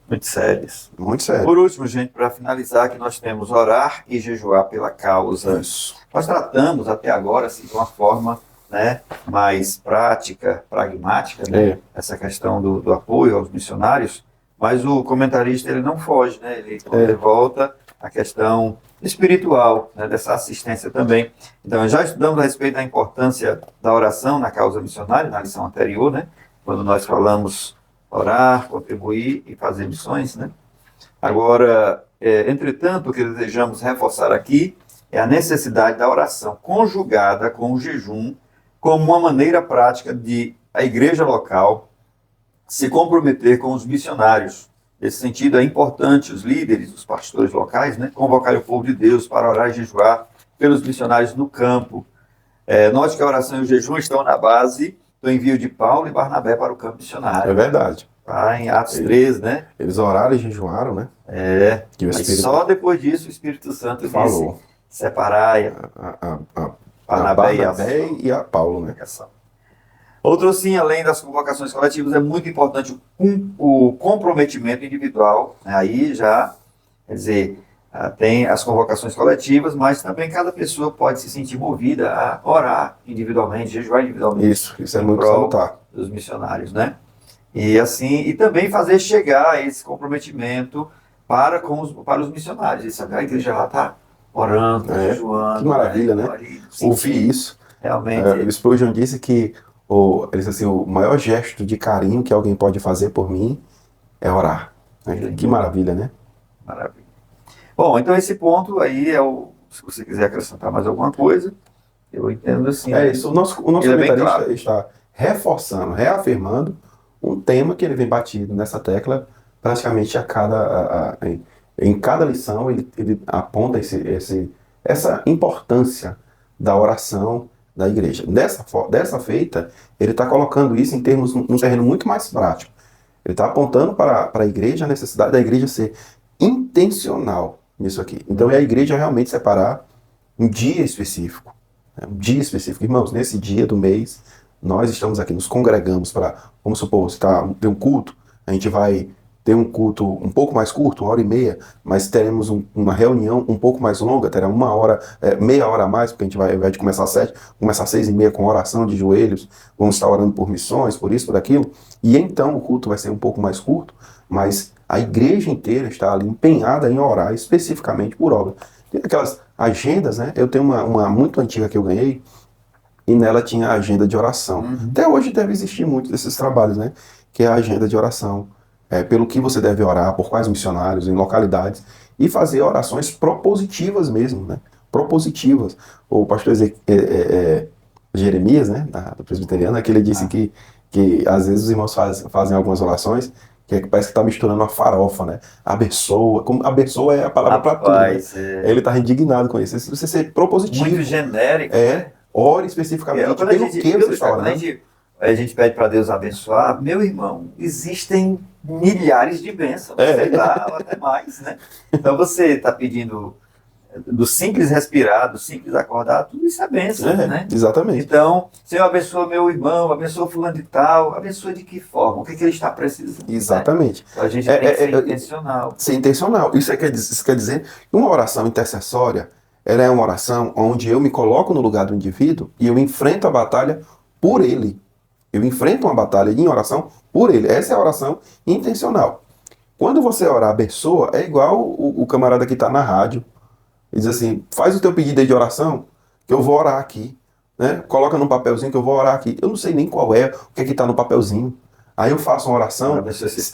Speaker 1: Muito sérios.
Speaker 2: Muito sério.
Speaker 1: Por último, gente, para finalizar, que nós temos orar e jejuar pela causa.
Speaker 2: Isso.
Speaker 1: Nós tratamos até agora assim, de uma forma, né, mais prática, pragmática, né, essa questão do apoio aos missionários, mas o comentarista ele não foge, né, ele volta à questão espiritual, né, dessa assistência também. Então, já estudamos a respeito da importância da oração na causa missionária, na lição anterior, né, quando nós falamos orar, contribuir e fazer missões, né. Agora, entretanto, o que desejamos reforçar aqui é a necessidade da oração conjugada com o jejum como uma maneira prática de a igreja local se comprometer com os missionários. Nesse sentido, é importante os líderes, os pastores locais, né, convocarem o povo de Deus para orar e jejuar pelos missionários no campo. Note que a oração e o jejum estão na base do envio de Paulo e Barnabé para o campo missionário.
Speaker 2: É verdade.
Speaker 1: Em Atos 13, né?
Speaker 2: Eles oraram e jejuaram, né? Que o
Speaker 1: Mas
Speaker 2: Espírito
Speaker 1: só depois disso o Espírito Santo
Speaker 2: falou.
Speaker 1: disse, separai
Speaker 2: A
Speaker 1: Barnabé
Speaker 2: e a Paulo, né?
Speaker 1: Outro sim, além das convocações coletivas, é muito importante o comprometimento individual, né? Aí já, quer dizer, tem as convocações coletivas, mas também cada pessoa pode se sentir movida a orar individualmente, jejuar individualmente.
Speaker 2: Isso é muito salutar.
Speaker 1: Dos missionários, né? E assim, e também fazer chegar esse comprometimento para os missionários. E sabe, a igreja lá está orando, jejuando.
Speaker 2: Que maravilha, né? Ouvir isso.
Speaker 1: Realmente.
Speaker 2: O Spurgeon disse que ele disse assim, o maior gesto de carinho que alguém pode fazer por mim é orar. Né? Que maravilha, né?
Speaker 1: Maravilha. Bom, então esse ponto aí se você quiser acrescentar mais alguma coisa, eu entendo assim.
Speaker 2: Isso. O nosso comentarista está reforçando, reafirmando um tema que ele vem batido nessa tecla praticamente em cada lição ele aponta essa importância da oração da igreja. Dessa feita, ele está colocando isso em termos, num terreno muito mais prático. Ele está apontando para a igreja a necessidade da igreja ser intencional nisso aqui. Então é a igreja realmente separar um dia específico. Né? Um dia específico. Irmãos, nesse dia do mês, nós estamos aqui, nos congregamos para, vamos supor, tem um culto, a gente vai ter um culto um pouco mais curto, 1h30, mas teremos uma reunião um pouco mais longa, terá 1 hora, meia hora a mais, porque a gente vai, ao invés de começar às 7, começar às 6h30 com oração de joelhos, vamos estar orando por missões, por isso, por aquilo, e então o culto vai ser um pouco mais curto, mas a igreja inteira está ali empenhada em orar especificamente por obra. Tem aquelas agendas, né? Eu tenho uma muito antiga que eu ganhei, e nela tinha a agenda de oração. Até hoje deve existir muito desses trabalhos, né? Que é a agenda de oração. Pelo que você deve orar, por quais missionários, em localidades, e fazer orações propositivas mesmo, né? Propositivas. O pastor Jeremias, né, do presbiteriano, que ele disse que às vezes os irmãos fazem algumas orações que parece que está misturando uma farofa, né? Abençoa, como abençoa é a palavra para tudo. Né? Ele está indignado com isso. Se você ser propositivo.
Speaker 1: Muito genérico.
Speaker 2: Né? Ore especificamente pelo que você está orando.
Speaker 1: A gente pede para Deus abençoar, meu irmão, existem milhares de bênçãos, sei lá, ou até mais, né? Então você está pedindo do simples respirar, do simples acordar, tudo isso é bênção, né?
Speaker 2: Exatamente.
Speaker 1: Então, Senhor, abençoa meu irmão, abençoa fulano de tal, abençoa de que forma? O que ele está precisando?
Speaker 2: Exatamente.
Speaker 1: Né? Então a gente tem que ser intencional.
Speaker 2: Ser intencional. Isso quer dizer que uma oração intercessória, ela é uma oração onde eu me coloco no lugar do indivíduo e eu enfrento a batalha por ele. Eu enfrento uma batalha em oração por ele. Essa é a oração intencional. Quando você orar abençoa, é igual o camarada que está na rádio. Ele diz assim, faz o teu pedido aí de oração, que eu vou orar aqui. Né? Coloca num papelzinho que eu vou orar aqui. Eu não sei nem qual é, o que é que está no papelzinho. Aí eu faço uma oração.
Speaker 1: Esses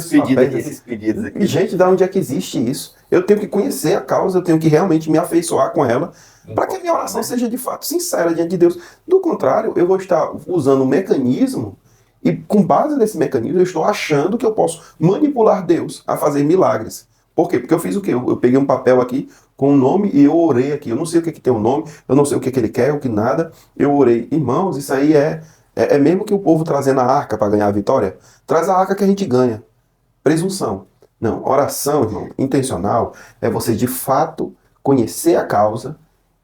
Speaker 2: pedidos aqui. E, gente, da onde é que existe isso? Eu tenho que conhecer a causa, eu tenho que realmente me afeiçoar com ela, para que a minha oração seja de fato sincera diante de Deus. Do contrário, eu vou estar usando um mecanismo E com base nesse mecanismo, eu estou achando que eu posso manipular Deus a fazer milagres. Por quê? Porque eu fiz o quê? Eu peguei um papel aqui com um nome e eu orei aqui. Eu não sei o que, que tem o nome, eu não sei o que, que ele quer, o que nada. Eu orei. Irmãos, isso aí é mesmo que o povo trazendo a arca para ganhar a vitória. Traz a arca que a gente ganha. Presunção. Não, oração, irmão, intencional, é você de fato conhecer a causa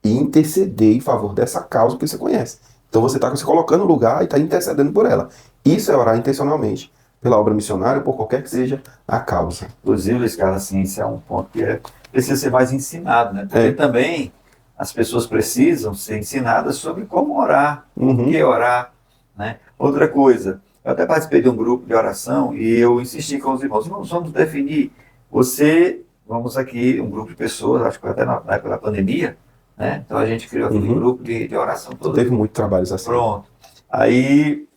Speaker 2: e interceder em favor dessa causa que você conhece. Então você está se colocando no lugar e está intercedendo por ela. Isso é orar intencionalmente pela obra missionária ou por qualquer que seja a causa.
Speaker 1: Inclusive, Luiz Carlos, assim, esse é um ponto que precisa ser mais ensinado, né? Porque também as pessoas precisam ser ensinadas sobre como orar, o que orar, né? Outra coisa, eu até participei de um grupo de oração e eu insisti com os irmãos, vamos definir, vamos aqui, um grupo de pessoas, acho que foi até na época da pandemia, né? Então a gente criou aquele grupo de oração todo.
Speaker 2: Teve muitos trabalhos assim.
Speaker 1: Pronto. Aí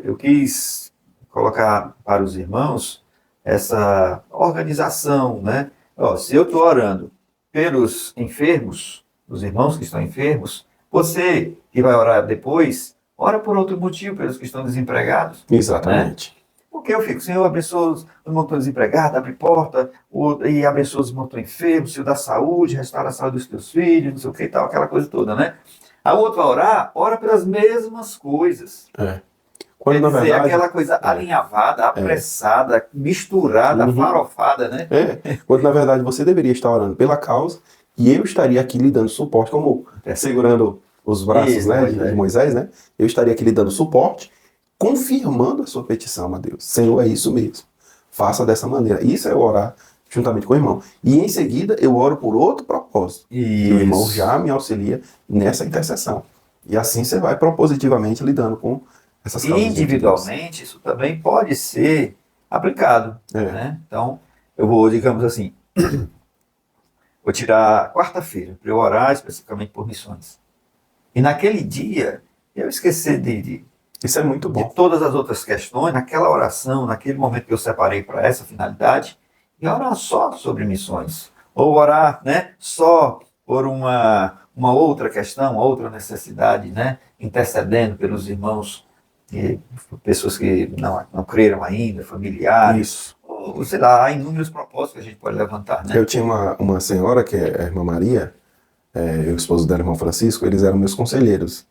Speaker 1: eu quis colocar para os irmãos essa organização, né? Ó, se eu estou orando pelos enfermos, os irmãos que estão enfermos, você que vai orar depois, ora por outro motivo, pelos que estão desempregados.
Speaker 2: Exatamente.
Speaker 1: Né? Porque eu fico, Senhor, abençoa os irmãos que estão desempregados, abre porta, e abençoa os irmãos que estão enfermos, Senhor, dá saúde, restaura a saúde dos teus filhos, não sei o que e tal, aquela coisa toda, né? A outra vai orar, ora pelas mesmas coisas.
Speaker 2: Quando,
Speaker 1: Quer
Speaker 2: na
Speaker 1: dizer,
Speaker 2: verdade,
Speaker 1: aquela coisa alinhavada, apressada, misturada, farofada, né?
Speaker 2: Quando na verdade você deveria estar orando pela causa e eu estaria aqui lhe dando suporte, como segurando os braços,
Speaker 1: Isso,
Speaker 2: né, de Moisés, né? Eu estaria aqui lhe dando suporte, confirmando a sua petição a Deus. Senhor, é isso mesmo. Faça dessa maneira. Isso é orar juntamente com o irmão. E em seguida eu oro por outro propósito. E o irmão já me auxilia nessa intercessão. E assim você vai propositivamente lidando com essas causas.
Speaker 1: Individualmente, isso também pode ser aplicado. Né? Então, eu vou, digamos assim, vou tirar quarta-feira para eu orar especificamente por missões. E naquele dia, eu esquecer
Speaker 2: isso é muito bom.
Speaker 1: De todas as outras questões, naquela oração, naquele momento que eu separei para essa finalidade, e orar só sobre missões. Ou orar, né, só por uma outra questão, outra necessidade, né, intercedendo pelos irmãos, pessoas que não creram ainda, familiares.
Speaker 2: Isso.
Speaker 1: Ou, sei lá, há inúmeros propósitos que a gente pode levantar. Né?
Speaker 2: Eu tinha uma senhora, que é a irmã Maria, e o esposo dela, irmão Francisco, eles eram meus conselheiros,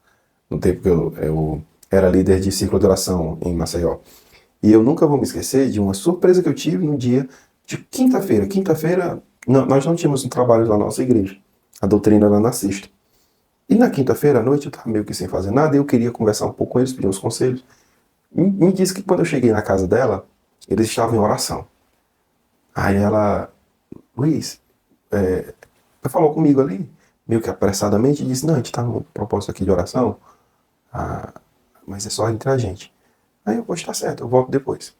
Speaker 2: no tempo que eu era líder de ciclo de oração em Maceió. E eu nunca vou me esquecer de uma surpresa que eu tive no dia de quinta-feira. Quinta-feira, nós não tínhamos um trabalho na nossa igreja. A doutrina era na sexta. E na quinta-feira à noite eu estava meio que sem fazer nada e eu queria conversar um pouco com eles, pedir uns conselhos. Me disse que quando eu cheguei na casa dela, eles estavam em oração. Aí ela, Luiz, falou comigo ali, meio que apressadamente, e disse, não, a gente está num propósito aqui de oração, mas é só entre a gente. Aí eu, pois tá certo, eu volto depois.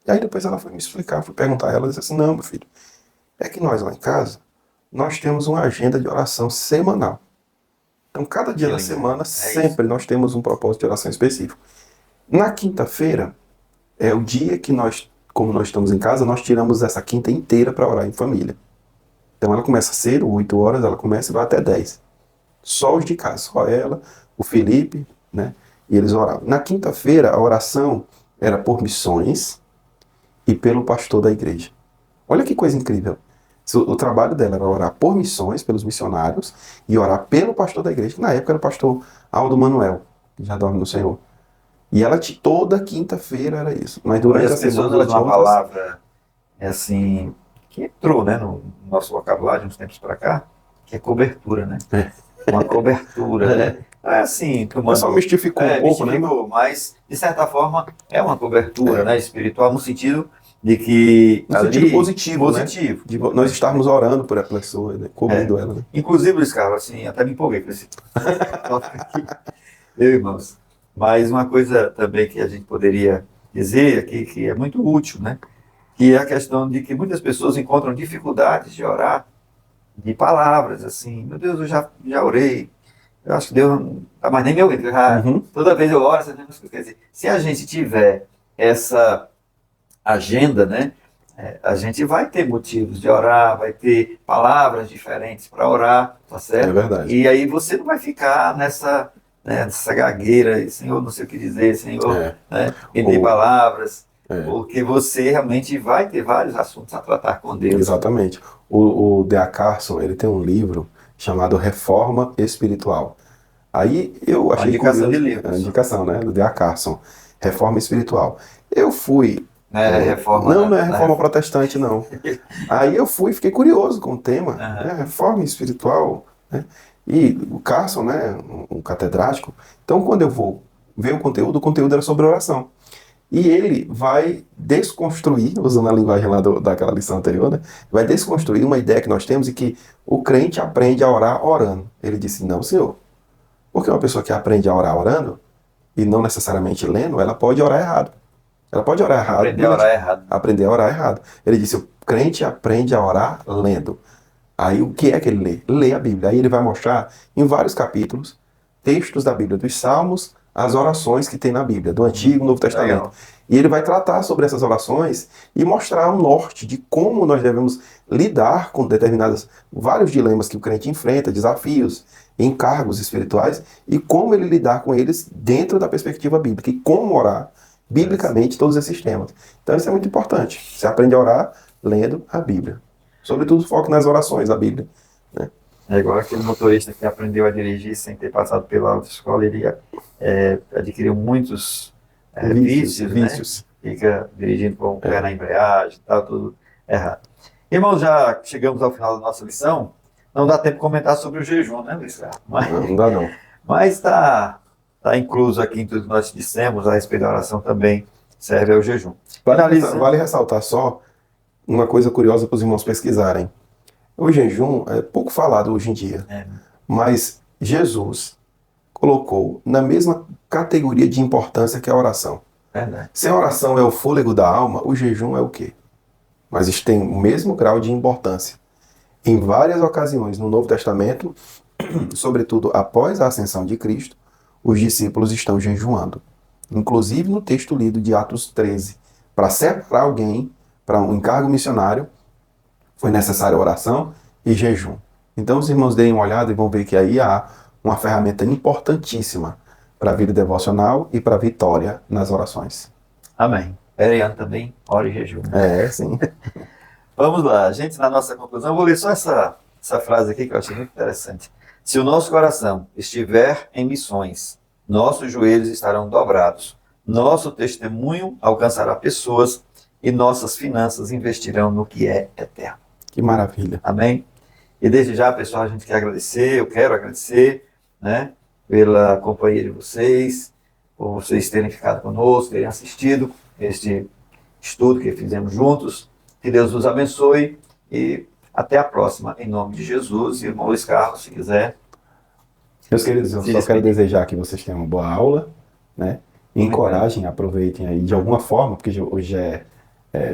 Speaker 2: E aí depois ela foi me explicar, fui perguntar a ela, ela disse assim, não, meu filho, é que nós lá em casa, nós temos uma agenda de oração semanal. Então cada dia da semana, sempre nós temos um propósito de oração específico. Na quinta-feira, é o dia que nós, como nós estamos em casa, nós tiramos essa quinta inteira para orar em família. Então ela começa cedo, 8 horas, ela começa e vai até 10. Só os de casa, só ela, o Felipe, né? E eles oravam. Na quinta-feira, a oração era por missões e pelo pastor da igreja. Olha que coisa incrível. O trabalho dela era orar por missões, pelos missionários, e orar pelo pastor da igreja, que na época era o pastor Aldo Manuel, que já dorme no Senhor. E ela, toda quinta-feira era isso. Mas durante a semana ela tinha
Speaker 1: uma palavra, assim, que entrou, né, no nosso vocabulário, uns tempos para cá, que é cobertura, né? Uma cobertura, né? É assim,
Speaker 2: o pessoal mistificou um pouco, né?
Speaker 1: Mas, de certa forma, é uma cobertura, né, espiritual, no sentido de que...
Speaker 2: No sentido positivo, né? De nós estarmos orando por a pessoa, né? Cobrindo ela, né?
Speaker 1: Inclusive, Luiz Carlos, assim, até me empolguei com esse tópico aqui. Meu irmãos, mas uma coisa também que a gente poderia dizer aqui, que é muito útil, né? Que é a questão de que muitas pessoas encontram dificuldades de orar, de palavras, assim, meu Deus, eu já orei, eu acho que Deus não está mais nem me ouvindo. Toda vez eu oro, quer dizer, se a gente tiver essa agenda, né, a gente vai ter motivos de orar, vai ter palavras diferentes para orar, tá certo?
Speaker 2: É verdade.
Speaker 1: E aí você não vai ficar né, essa gagueira, e, Senhor, não sei o que dizer, Senhor,
Speaker 2: É.
Speaker 1: né, me dê
Speaker 2: O-
Speaker 1: palavras,
Speaker 2: é.
Speaker 1: porque você realmente vai ter vários assuntos a tratar com Deus.
Speaker 2: Exatamente. O D.A. Carson, ele tem um livro chamado Reforma Espiritual. Aí eu
Speaker 1: Uma
Speaker 2: achei
Speaker 1: indicação de
Speaker 2: curioso, a
Speaker 1: livros,
Speaker 2: indicação, né, do D.A. Carson, Reforma Espiritual. Eu fui,
Speaker 1: né, reforma,
Speaker 2: não é
Speaker 1: na
Speaker 2: reforma protestante, não. Aí eu fui, fiquei curioso com o tema, né,
Speaker 1: Aham.
Speaker 2: Reforma Espiritual, né, e o Carson, né, um catedrático, então quando eu vou ver o conteúdo era sobre oração. E ele vai desconstruir, usando a linguagem lá daquela lição anterior, né? Vai desconstruir uma ideia que nós temos e que o crente aprende a orar orando. Ele disse, não, senhor. Porque uma pessoa que aprende a orar orando, e não necessariamente lendo, ela pode orar errado. Ela pode orar errado
Speaker 1: Aprender a orar errado.
Speaker 2: aprender a orar errado. Ele disse, o crente aprende a orar lendo. Aí o que é que ele lê? Lê a Bíblia. Aí ele vai mostrar em vários capítulos textos da Bíblia, dos Salmos, as orações que tem na Bíblia, do Antigo e Novo Testamento.
Speaker 1: Legal.
Speaker 2: E ele vai tratar sobre essas orações e mostrar o norte de como nós devemos lidar com vários dilemas que o crente enfrenta, desafios, encargos espirituais, e como ele lidar com eles dentro da perspectiva bíblica, e como orar biblicamente todos esses temas. Então isso é muito importante. Você aprende a orar lendo a Bíblia. Sobretudo foque nas orações da Bíblia. Né?
Speaker 1: É igual aquele motorista que aprendeu a dirigir sem ter passado pela autoescola, ele adquiriu muitos vícios, né?
Speaker 2: vícios.
Speaker 1: Fica dirigindo com o pé na embreagem, tá tudo errado. Irmãos, já chegamos ao final da nossa lição. Não dá tempo de comentar sobre o jejum, né, Luiz Carlos?
Speaker 2: Não dá não.
Speaker 1: Mas está incluso aqui em tudo que nós dissemos, a respeito da oração também serve ao jejum.
Speaker 2: Vale ressaltar só uma coisa curiosa para os irmãos pesquisarem. O jejum é pouco falado hoje em dia, mas Jesus colocou na mesma categoria de importância que a oração.
Speaker 1: Verdade.
Speaker 2: Se a oração é o fôlego da alma, o jejum é o quê? Mas isso tem o mesmo grau de importância. Em várias ocasiões no Novo Testamento, sobretudo após a ascensão de Cristo, os discípulos estão jejuando. Inclusive no texto lido de Atos 13. Para separar alguém para um encargo missionário, foi necessária oração e jejum. Então os irmãos deem uma olhada e vão ver que aí há uma ferramenta importantíssima para a vida devocional e para a vitória nas orações.
Speaker 1: Amém. Bereano também, ora e jejum.
Speaker 2: Sim.
Speaker 1: Vamos lá, gente, na nossa conclusão, eu vou ler só essa frase aqui que eu achei muito interessante. Se o nosso coração estiver em missões, nossos joelhos estarão dobrados, nosso testemunho alcançará pessoas e nossas finanças investirão no que é eterno.
Speaker 2: Que maravilha.
Speaker 1: Amém? E desde já, pessoal, a gente quer agradecer, eu quero agradecer, né, pela companhia de vocês, por vocês terem ficado conosco, terem assistido este estudo que fizemos juntos. Que Deus nos abençoe e até a próxima, em nome de Jesus. E irmão Luiz Carlos, se quiser.
Speaker 2: Meus queridos, eu só quero desejar que vocês tenham uma boa aula, né? Encorajem, aproveitem aí de alguma forma, porque hoje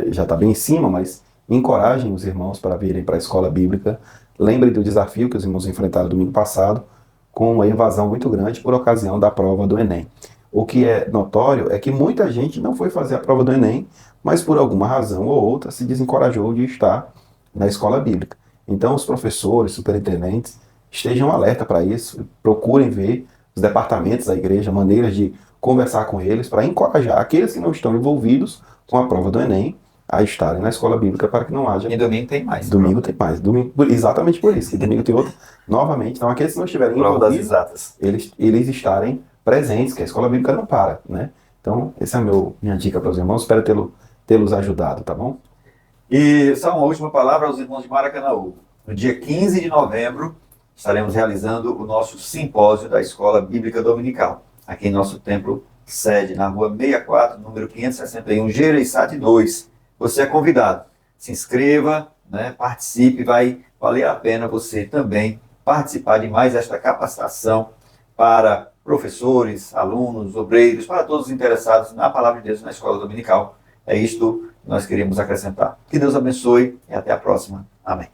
Speaker 2: já está bem em cima, mas encorajem os irmãos para virem para a escola bíblica. Lembrem do desafio que os irmãos enfrentaram domingo passado, com uma evasão muito grande por ocasião da prova do Enem. O que é notório é que muita gente não foi fazer a prova do Enem, mas por alguma razão ou outra se desencorajou de estar na escola bíblica. Então os professores, superintendentes, estejam alerta para isso, procurem ver os departamentos da igreja, maneiras de conversar com eles para encorajar aqueles que não estão envolvidos com a prova do Enem a estarem na escola bíblica para que não haja...
Speaker 1: E domingo tem mais.
Speaker 2: Domingo tem mais. Exatamente por isso. E domingo tem outro. Novamente, então aqueles que não estiverem envolvidos, eles estarem presentes, que a escola bíblica não para, né? Então, essa é a minha dica para os irmãos. Espero tê-los ajudado, tá bom?
Speaker 1: E só uma última palavra aos irmãos de Maracanaú. No dia 15 de novembro, estaremos realizando o nosso simpósio da Escola Bíblica Dominical, aqui em nosso templo sede, na rua 64, número 561, Gereissati 2. Você é convidado. Se inscreva, né, participe, vai valer a pena você também participar de mais esta capacitação para professores, alunos, obreiros, para todos os interessados na Palavra de Deus na Escola Dominical. É isto que nós queríamos acrescentar. Que Deus abençoe e até a próxima. Amém.